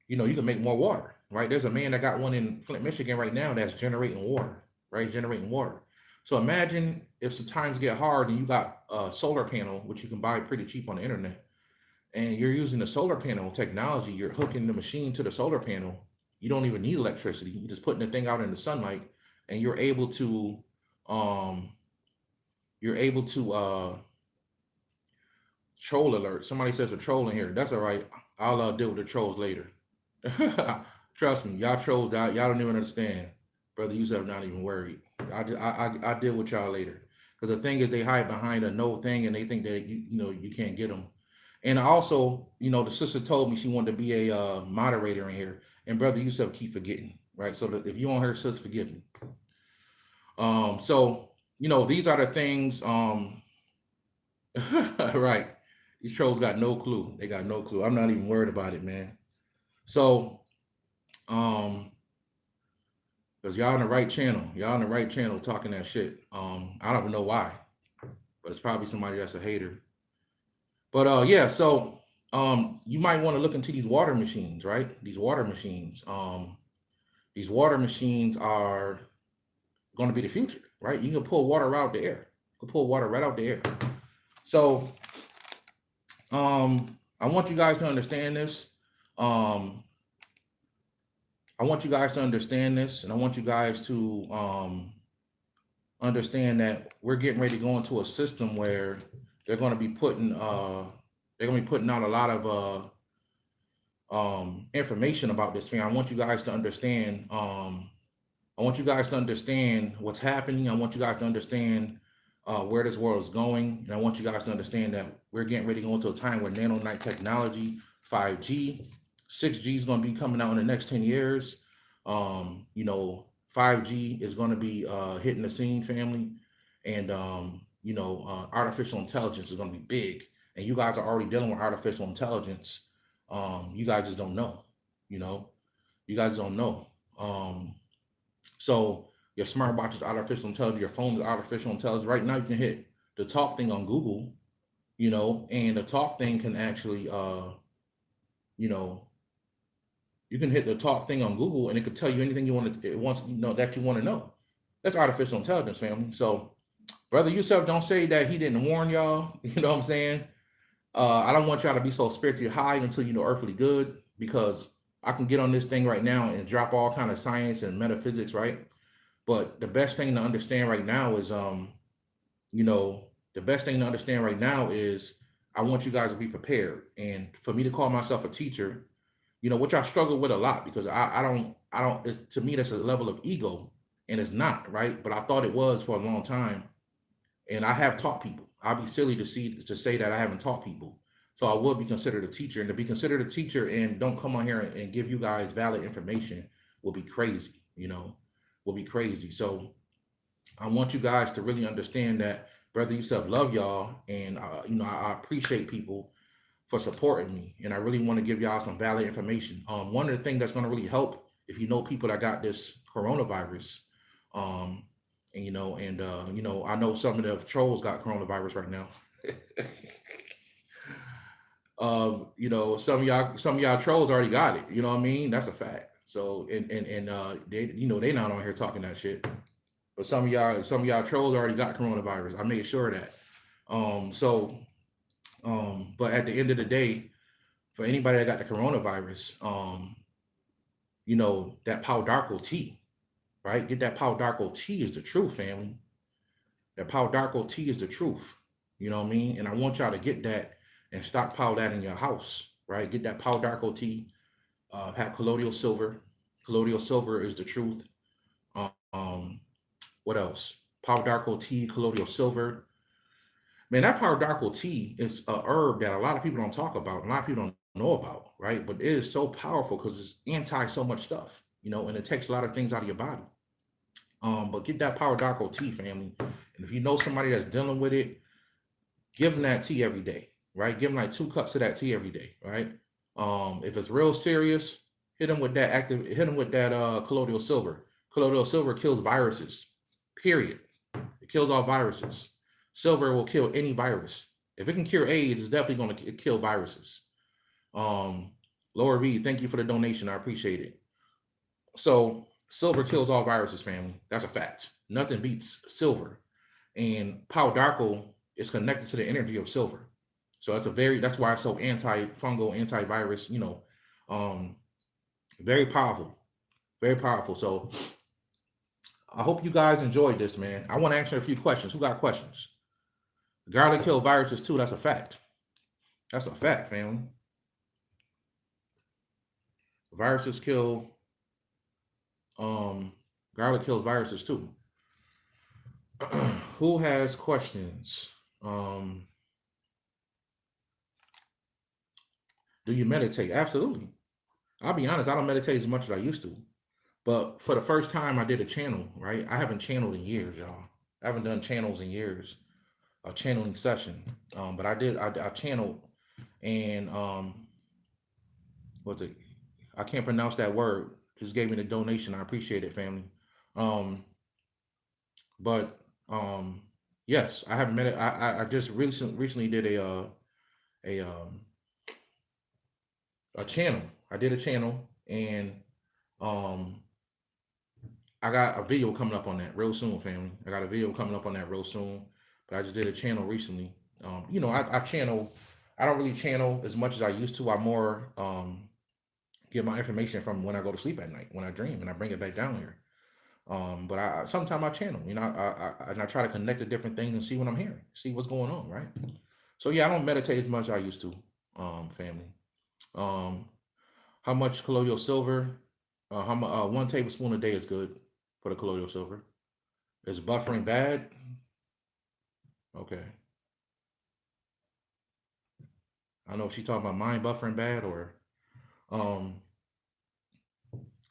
can make more water, right? There's a man that got one in Flint, Michigan right now that's generating water, right? Generating water. So imagine if the times get hard and you got a solar panel, which you can buy pretty cheap on the internet, and you're using the solar panel technology, you're hooking the machine to the solar panel. You don't even need electricity. You're just putting the thing out in the sunlight, and you're able to um troll alert. Somebody says a troll in here. That's all right. I'll deal with the trolls later. Trust me, y'all trolls, y'all don't even understand. Brother Yusuf not even worried. I deal with y'all later. Because the thing is, they hide behind a no thing, and they think that you can't get them. And also, the sister told me she wanted to be a moderator in here, and Brother Yusuf keep forgetting, right? So that if you want her, sis, forgive me. So these are the things. Right? These trolls got no clue. They got no clue. I'm not even worried about it, man. So, because y'all on the right channel. Y'all on the right channel talking that shit. I don't even know why, but it's probably somebody that's a hater. But yeah, so you might want to look into these water machines, right? These water machines. These water machines are going to be the future, right? You can pull water out the air. You can pull water right out the air. So I want you guys to understand this. I want you guys to understand this, and I want you guys to understand that we're getting ready to go into a system where they're going to be putting out a lot of information about this thing. I want you guys to understand. I want you guys to understand what's happening. I want you guys to understand where this world is going, and I want you guys to understand that we're getting ready to go into a time where nanonite technology, 5G, 6G is going to be coming out in the next 10 years. 5G is going to be hitting the scene, family. And, artificial intelligence is going to be big. And you guys are already dealing with artificial intelligence. You guys just don't know, you guys don't know. So your smartwatch is artificial intelligence, your phone is artificial intelligence. Right now you can hit the talk thing on Google, and the talk thing can actually, you know, you can hit the talk thing on Google and it could tell you anything you want to, it wants, that you want to know. That's artificial intelligence, family. So, Brother Yusuf, don't say that he didn't warn y'all. You know what I'm saying? I don't want y'all to be so spiritually high until you know earthly good, because I can get on this thing right now and drop all kind of science and metaphysics, right? But the best thing to understand right now is, you know, the best thing to understand right now is I want you guys to be prepared. And for me to call myself a teacher, which I struggle with a lot, because I don't, to me, that's a level of ego, and it's not, right? But I thought it was for a long time. And I have taught people. I'd be silly to say that I haven't taught people. So I would be considered a teacher, and to be considered a teacher and don't come on here and give you guys valid information will be crazy, will be crazy. So I want you guys to really understand that Brother Yusuf love y'all, and I appreciate people for supporting me, and I really want to give y'all some valid information. One of the things that's going to really help, if you know people that got this coronavirus, um, I know some of the trolls got coronavirus right now. Some of y'all trolls already got it. You know what I mean? That's a fact. So and they not on here talking that shit. But some of y'all trolls already got coronavirus. I made sure of that. But at the end of the day, for anybody that got the coronavirus, that Pau Darko tea, right? Get that Pau Darko tea is the truth, family. That Pau Darko tea is the truth. You know what I mean? And I want y'all to get that and stockpile that in your house, right? Get that Pau Darko tea. Have colloidal silver. Colloidal silver is the truth. Um, what else? Pau Darko tea, colloidal silver. Man, that Pau Darko tea is a herb that a lot of people don't talk about, a lot of people don't know about, right? But it is so powerful because it's anti so much stuff, and it takes a lot of things out of your body. But get that Pau Darko tea, family. And if you know somebody that's dealing with it, give them that tea every day, right? Give them like 2 cups of that tea every day, right? If it's real serious, hit them with that colloidal silver. Colloidal silver kills viruses, period. It kills all viruses. Silver will kill any virus. If it can cure AIDS, it's definitely going to kill viruses. Laura Reed, thank you for the donation. I appreciate it. So silver kills all viruses, family. That's a fact. Nothing beats silver. And Pau Darko is connected to the energy of silver. So that's why it's so antifungal, antivirus, very powerful. Very powerful. So I hope you guys enjoyed this, man. I want to answer a few questions. Who got questions? Garlic kill viruses too. That's a fact. That's a fact, family. Viruses kill. Garlic kills viruses too. Who has questions? Do you meditate? Absolutely. I'll be honest, I don't meditate as much as I used to. But for the first time, I did a channel, right? I haven't channeled in years, y'all. I haven't done channels in years, a channeling session. But I channeled, and what's it? I can't pronounce that word. Just gave me the donation. I appreciate it, family. But yes, I haven't met it. I just recently did a channel. I did a channel, and I got a video coming up on that real soon, family. I got a video coming up on that real soon. But I just did a channel recently. I channel. I don't really channel as much as I used to. I more get my information from when I go to sleep at night, when I dream, and I bring it back down here. But I sometimes I channel. I try to connect to different things and see what I'm hearing, see what's going on, right? So yeah, I don't meditate as much as I used to, family. How much colloidal silver? 1 tablespoon a day is good for the colloidal silver. Is buffering bad? Okay. I don't know if she's talking about mind buffering bad or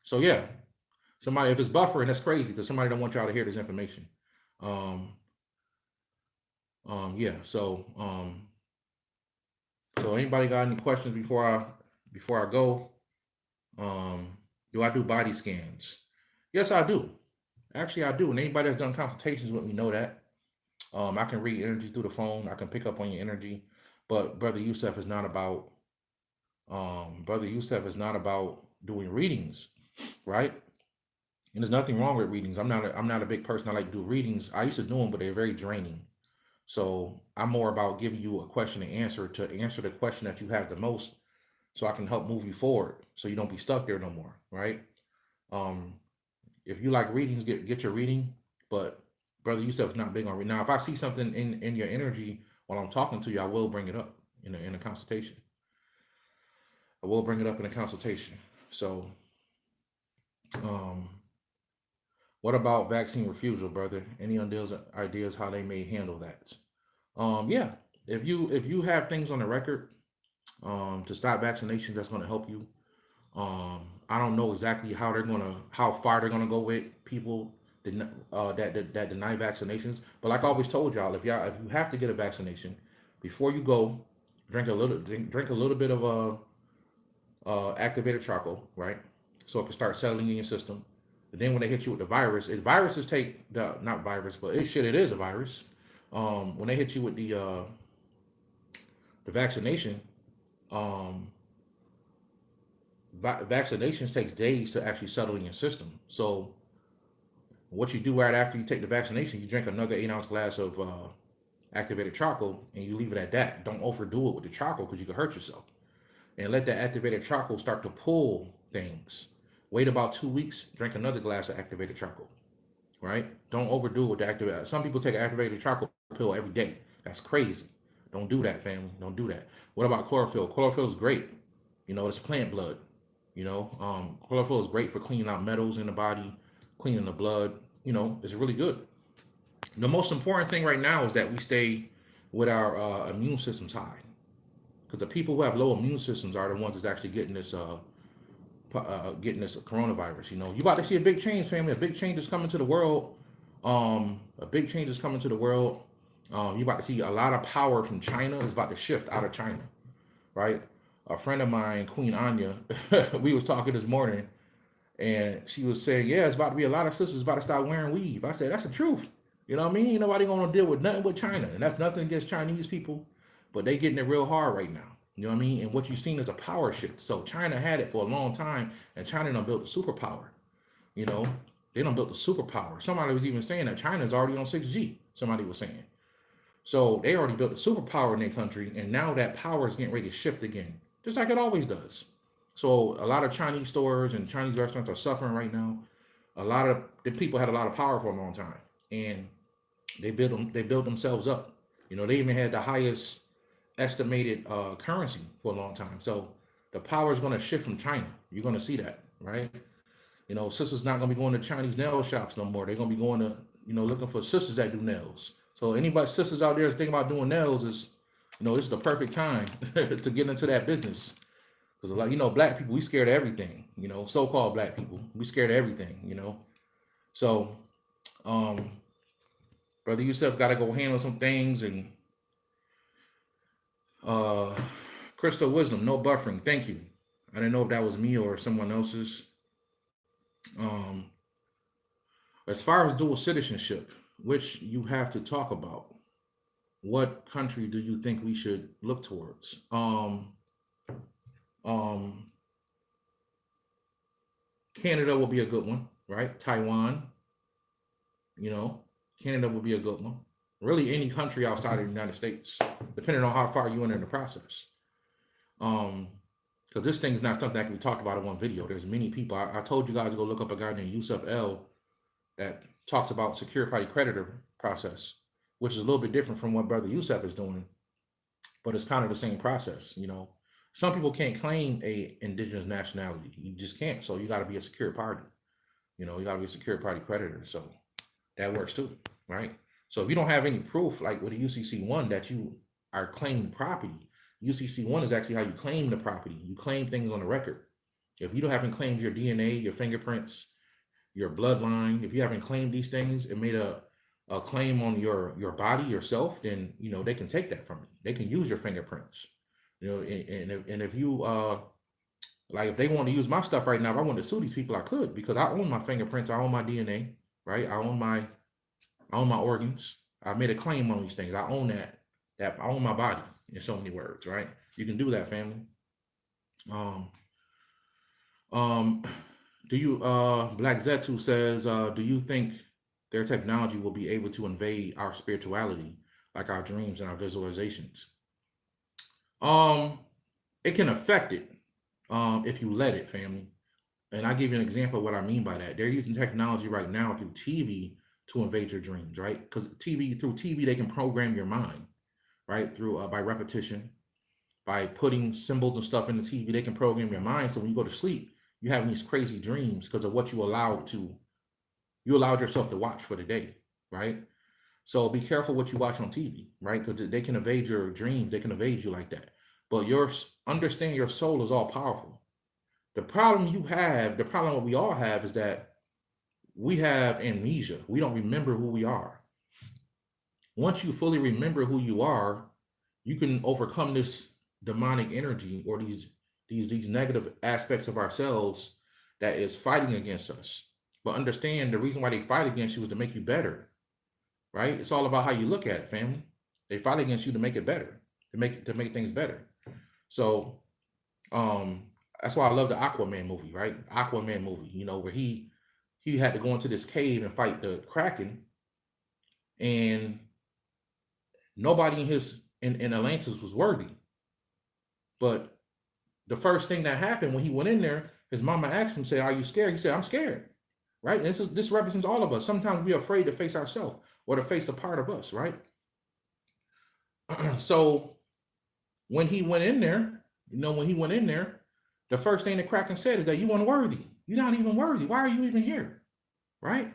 so yeah. Somebody, if it's buffering, that's crazy because somebody don't want y'all to hear this information. Yeah. So anybody got any questions before I go? Do I do body scans? Yes, I do. Actually, I do. And anybody that's done consultations with me know that. I can read energy through the phone. I can pick up on your energy, but Brother Yusef is not about doing readings, right? And there's nothing wrong with readings. I'm not a big person. I like to do readings. I used to do them, but they're very draining. So I'm more about giving you a question and answer to answer the question that you have the most, so I can help move you forward, so you don't be stuck there no more, right? Um, if you like readings, get your reading. But Brother Yusuf is not big on reading. Now, if I see something in your energy while I'm talking to you, I will bring it up in a consultation. I will bring it up in a consultation. So, um, what about vaccine refusal, brother? Any ideas how they may handle that? Yeah, if you have things on the record to stop vaccinations, that's going to help you. I don't know exactly how far they're gonna go with people that deny vaccinations. But like I always told y'all, if you have to get a vaccination, before you go, drink a little bit of activated charcoal, right? So it can start settling in your system. And then when they hit you with the virus, viruses take the not virus, but it is a virus. When they hit you with the vaccination, um, vaccinations takes days to actually settle in your system. So what you do right after you take the vaccination, you drink another 8 ounce glass of activated charcoal, and you leave it at that. Don't overdo it with the charcoal because you can hurt yourself. And let that activated charcoal start to pull things. Wait about 2 weeks, drink another glass of activated charcoal. Right? Don't overdo it with the activated. Some people take an activated charcoal pill every day. That's crazy. Don't do that, family. Don't do that. What about chlorophyll? Chlorophyll is great. It's plant blood. Chlorophyll is great for cleaning out metals in the body, cleaning the blood. It's really good. The most important thing right now is that we stay with our immune systems high, because the people who have low immune systems are the ones that's actually getting this coronavirus. You about to see a big change, family. A big change is coming to the world. A big change is coming to the world. You about to see a lot of power from China is about to shift out of China, right? A friend of mine, Queen Anya, we was talking this morning, and she was saying, "Yeah, it's about to be a lot of sisters about to start wearing weave." I said, "That's the truth." You know what I mean? Ain't nobody gonna deal with nothing but China, and that's nothing against Chinese people, but they getting it real hard right now. You know what I mean? And what you've seen is a power shift. So China had it for a long time, and China done built a superpower. You know, they done built a superpower. Somebody was even saying that China is already on 6G. Somebody was saying. So they already built a superpower in their country, and now that power is getting ready to shift again, just like it always does. So a lot of Chinese stores and Chinese restaurants are suffering right now. A lot of the people had a lot of power for a long time, and they built themselves up. They even had the highest estimated currency for a long time. So the power is going to shift from China. You're going to see that, right? Sisters not going to be going to Chinese nail shops no more. They're going to be going to, looking for sisters that do nails. So anybody, sisters out there is thinking about doing nails, this is the perfect time to get into that business. Because a lot, black people, we scared of everything. So-called black people, we scared of everything. So, um, Brother Yusef got to go handle some things, and Crystal Wisdom, no buffering. Thank you. I didn't know if that was me or someone else's. Um, as far as dual citizenship, which you have to talk about, what country do you think we should look towards? Um, Canada will be a good one, right? Taiwan, you know, Canada will be a good one. Really, any country outside of the United States, depending on how far you are in the process. Because this thing's not something that can be talked about in one video. There's many people. I told you guys to go look up a guy named Yusuf L that talks about secure party creditor process, which is a little bit different from what Brother Yusuf is doing, but it's kind of the same process. Some people can't claim a indigenous nationality. You just can't. So you got to be a secure party. You got to be a secure party creditor. So that works too, right? So if you don't have any proof, like with a UCC1, that you are claiming property, UCC1 is actually how you claim the property. You claim things on the record. If you haven't claimed your DNA, your fingerprints, your bloodline, if you haven't claimed these things and made a claim on your body, yourself, then, they can take that from you. They can use your fingerprints, and if you, like, if they want to use my stuff right now, if I want to sue these people, I could, because I own my fingerprints, I own my DNA, right? I own my organs, I made a claim on these things. I own that I own my body in so many words, right? You can do that, family. Um, um, do you Black Zetu says, do you think their technology will be able to invade our spirituality, like our dreams and our visualizations? Um, it can affect it, if you let it, family. And I give you an example of what I mean by that. They're using technology right now through TV to invade your dreams, right? Because through TV, they can program your mind, right? Through by repetition, by putting symbols and stuff in the TV, they can program your mind. So when you go to sleep, you're having these crazy dreams because of what you allowed yourself to watch for the day, right? So be careful what you watch on TV, right? Because they can evade your dreams, they can evade you like that. But understand your soul is all powerful. The problem that we all have is that we have amnesia. We don't remember who we are. Once you fully remember who you are, you can overcome this demonic energy or these negative aspects of ourselves that is fighting against us. But understand the reason why they fight against you is to make you better, right? It's all about how you look at it, family. They fight against you to make it better, to make things better. So that's why I love the Aquaman movie, right? Aquaman movie, where he had to go into this cave and fight the Kraken, and nobody in Atlantis was worthy. But the first thing that happened when he went in there, his mama asked him, "Say, are you scared?" He said, "I'm scared." Right? And this represents all of us. Sometimes we're afraid to face ourselves or to face a part of us, right? So when he went in there, the first thing the Kraken said is that you weren't worthy. You're not even worthy. Why are you even here? Right?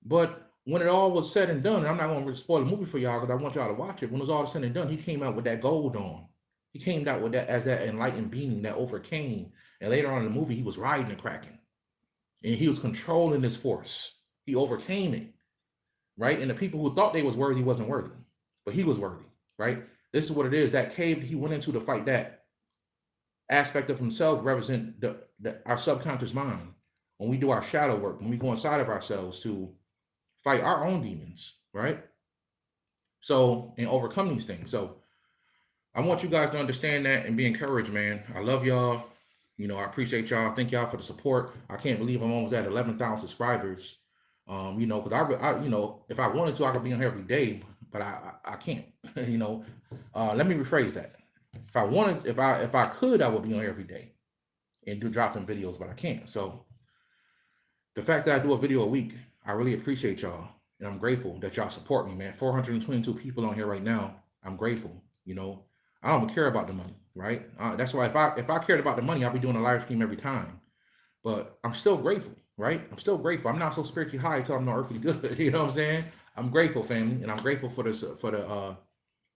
But when it all was said and done, and I'm not going to spoil the movie for y'all because I want y'all to watch it. When it was all said and done, he came out with that gold on. He came out with that as that enlightened being that overcame. And later on in the movie, he was riding the Kraken. And he was controlling this force. He overcame it. Right? And the people who thought they was worthy wasn't worthy. But he was worthy. Right? This is what it is. That cave he went into to fight that aspect of himself represent our subconscious mind. When we do our shadow work, when we go inside of ourselves to fight our own demons, right? So, and overcome these things. So I want you guys to understand that and be encouraged, man. I love y'all. I appreciate y'all. Thank y'all for the support. I can't believe I'm almost at 11,000 subscribers. Because if I wanted to, I could be on here every day, but I can't. Let me rephrase that. If I could, I would be on here every day and drop them videos, but I can't. So the fact that I do a video a week, I really appreciate y'all. And I'm grateful that y'all support me, man. 422 people on here right now. I'm grateful. I don't care about the money, right? That's why if I cared about the money, I'd be doing a live stream every time. But I'm still grateful, right? I'm still grateful. I'm not so spiritually high until I'm not earthly good. You know what I'm saying? I'm grateful, family, and I'm grateful for the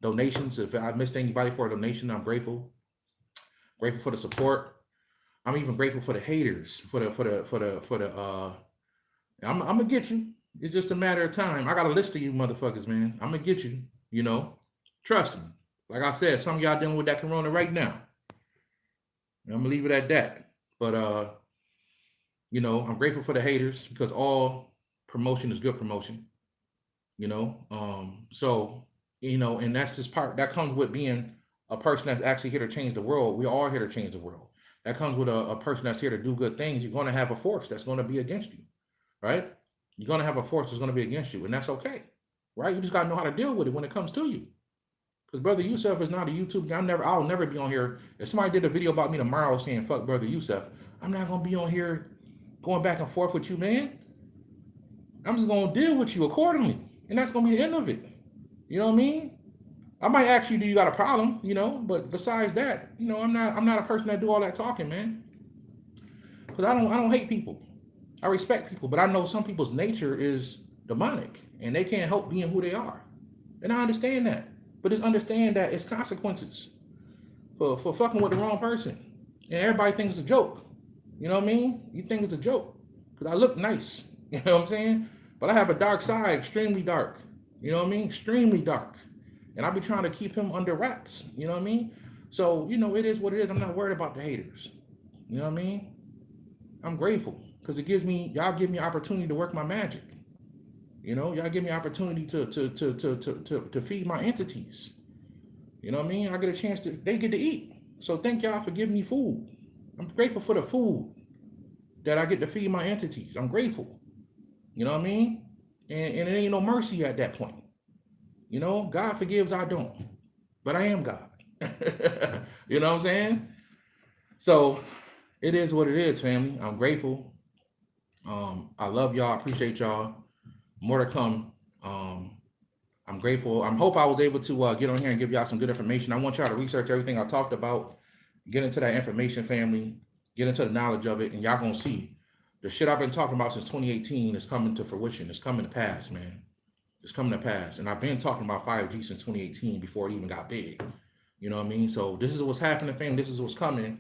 donations. If I missed anybody for a donation, I'm grateful. Grateful for the support. I'm even grateful for the haters. I'm gonna get you. It's just a matter of time. I got a list of you motherfuckers, man. I'm gonna get you. Trust me. Like I said, some of y'all dealing with that corona right now. And I'm gonna leave it at that. But I'm grateful for the haters because all promotion is good promotion. So and that's just part that comes with being a person that's actually here to change the world. We're all here to change the world. That comes with a person that's here to do good things. You're going to have a force that's going to be against you, right? You're going to have a force that's going to be against you, and that's okay, right? You just got to know how to deal with it when it comes to you. Because BroYosef is not a YouTube guy. I'll never be on here. If somebody did a video about me tomorrow saying fuck BroYosef, I'm not going to be on here going back and forth with you, man. I'm just going to deal with you accordingly, and that's going to be the end of it. You know what I mean? I might ask you, do you got a problem? But besides that, I'm not a person that do all that talking, man. Because I don't hate people. I respect people, but I know some people's nature is demonic, and they can't help being who they are. And I understand that. But just understand that it's consequences for fucking with the wrong person. And everybody thinks it's a joke. You know what I mean? You think it's a joke. Because I look nice. You know what I'm saying? But I have a dark side, extremely dark. You know what I mean? Extremely dark. And I'll be trying to keep him under wraps. You know what I mean? So, it is what it is. I'm not worried about the haters. You know what I mean? I'm grateful because y'all give me opportunity to work my magic. You know, y'all give me opportunity to feed my entities. You know what I mean? I get a chance to, they get to eat. So thank y'all for giving me food. I'm grateful for the food that I get to feed my entities. I'm grateful. You know what I mean? And it ain't no mercy at that point. You know, God forgives, I don't. But I am God. You know what I'm saying? So it is what it is, family. I'm grateful. I love y'all. I appreciate y'all. More to come. I'm grateful. I hope I was able to get on here and give y'all some good information. I want y'all to research everything I talked about, get into that information, family, get into the knowledge of it, and y'all gonna see the shit I've been talking about since 2018 is coming to fruition. It's coming to pass, man. It's coming to pass. And I've been talking about 5G since 2018 before it even got big. You know what I mean? So this is what's happening, family. This is what's coming.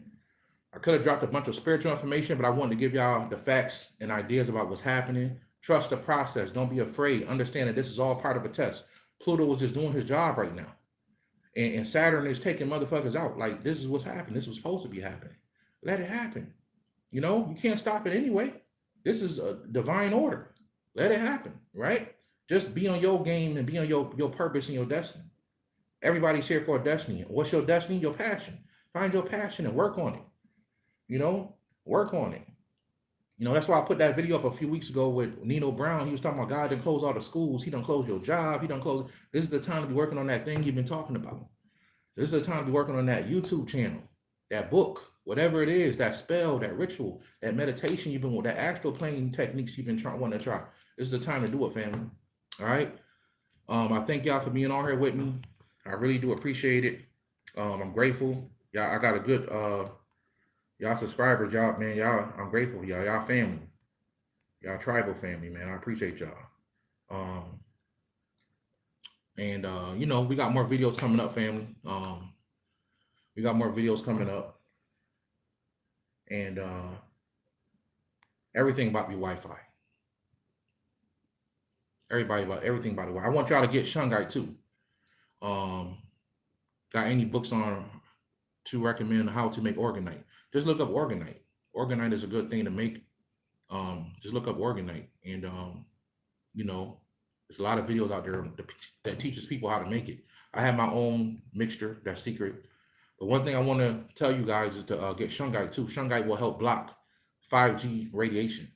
I could have dropped a bunch of spiritual information, but I wanted to give y'all the facts and ideas about what's happening. Trust the process. Don't be afraid. Understand that this is all part of a test. Pluto was just doing his job right now. And Saturn is taking motherfuckers out. Like, this is what's happening. This was supposed to be happening. Let it happen. You know, you can't stop it anyway. This is a divine order. Let it happen, right? Just be on your game and be on your purpose and your destiny. Everybody's here for a destiny. What's your destiny? Your passion. Find your passion and work on it. You know, work on it. You know, that's why I put that video up a few weeks ago with Nino Brown. He was talking about God didn't close all the schools. He done close your job. He done close. This is the time to be working on that thing you've been talking about. This is the time to be working on that YouTube channel, that book, whatever it is, that spell, that ritual, that meditation you've been with, that astral plane techniques you've been wanting to try. This is the time to do it, family. All right. I thank y'all for being on here with me. I really do appreciate it. I'm grateful. Y'all, I got a good y'all subscribers, y'all, man, y'all, I'm grateful for y'all. Y'all family. Y'all tribal family, man. I appreciate y'all. You know, we got more videos coming up, family. We got more videos coming up. And everything about to be Wi-Fi. Everything about the Wi-Fi. I want y'all to get Shungite too. Got any books on to recommend how to make orgonite? Just look up orgonite. Orgonite is a good thing to make. Just look up orgonite, and you know, there's a lot of videos out there that teaches people how to make it. I have my own mixture that's secret. But one thing I want to tell you guys is to get Shungite too. Shungite will help block 5G radiation.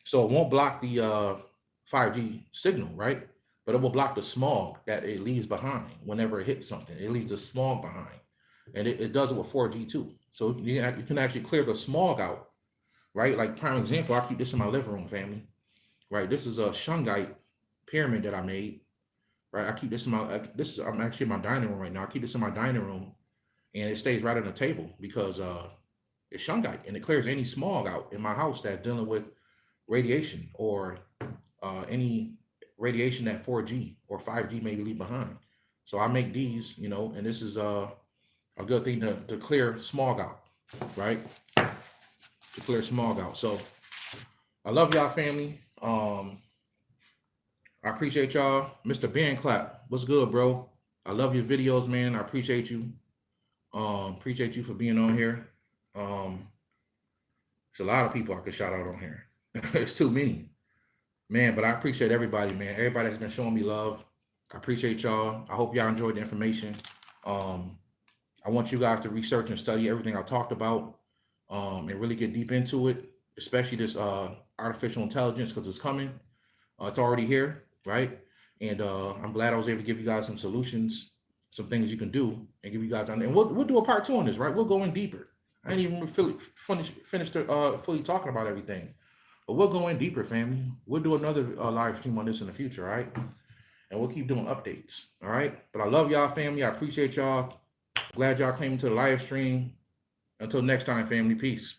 So it won't block the 5G signal, right? But it will block the smog that it leaves behind whenever it hits something. It leaves the smog behind. And it does it with 4G too. So you can actually clear the smog out, right? Like prime example, I keep this in my living room, family, right? This is a Shungite pyramid that I made, right? I keep this in my, I'm actually in my dining room right now. I keep this in my dining room and it stays right on the table because it's Shungite and it clears any smog out in my house that's dealing with radiation or any radiation that 4G or 5G may leave behind. So I make these, you know, and this is a good thing to clear smog out, right? To clear smog out. So I love y'all, family. I appreciate y'all. Mr. Ben Clap, what's good, bro? I love your videos, man. I appreciate you. Appreciate you for being on here. There's a lot of people I could shout out on here. It's too many, man. But I appreciate everybody, man. Everybody that's been showing me love. I appreciate y'all. I hope y'all enjoyed the information. I want you guys to research and study everything I talked about, and really get deep into it, especially this artificial intelligence, because it's coming. It's already here, right? And I'm glad I was able to give you guys some solutions, some things you can do, and give you guys on. And we'll do a part 2 on this, right? We'll go in deeper. I ain't even finished fully talking about everything, but we'll go in deeper, family. We'll do another live stream on this in the future, right? And we'll keep doing updates, all right? But I love y'all, family. I appreciate y'all. Glad y'all came to the live stream. Until next time, family. Peace.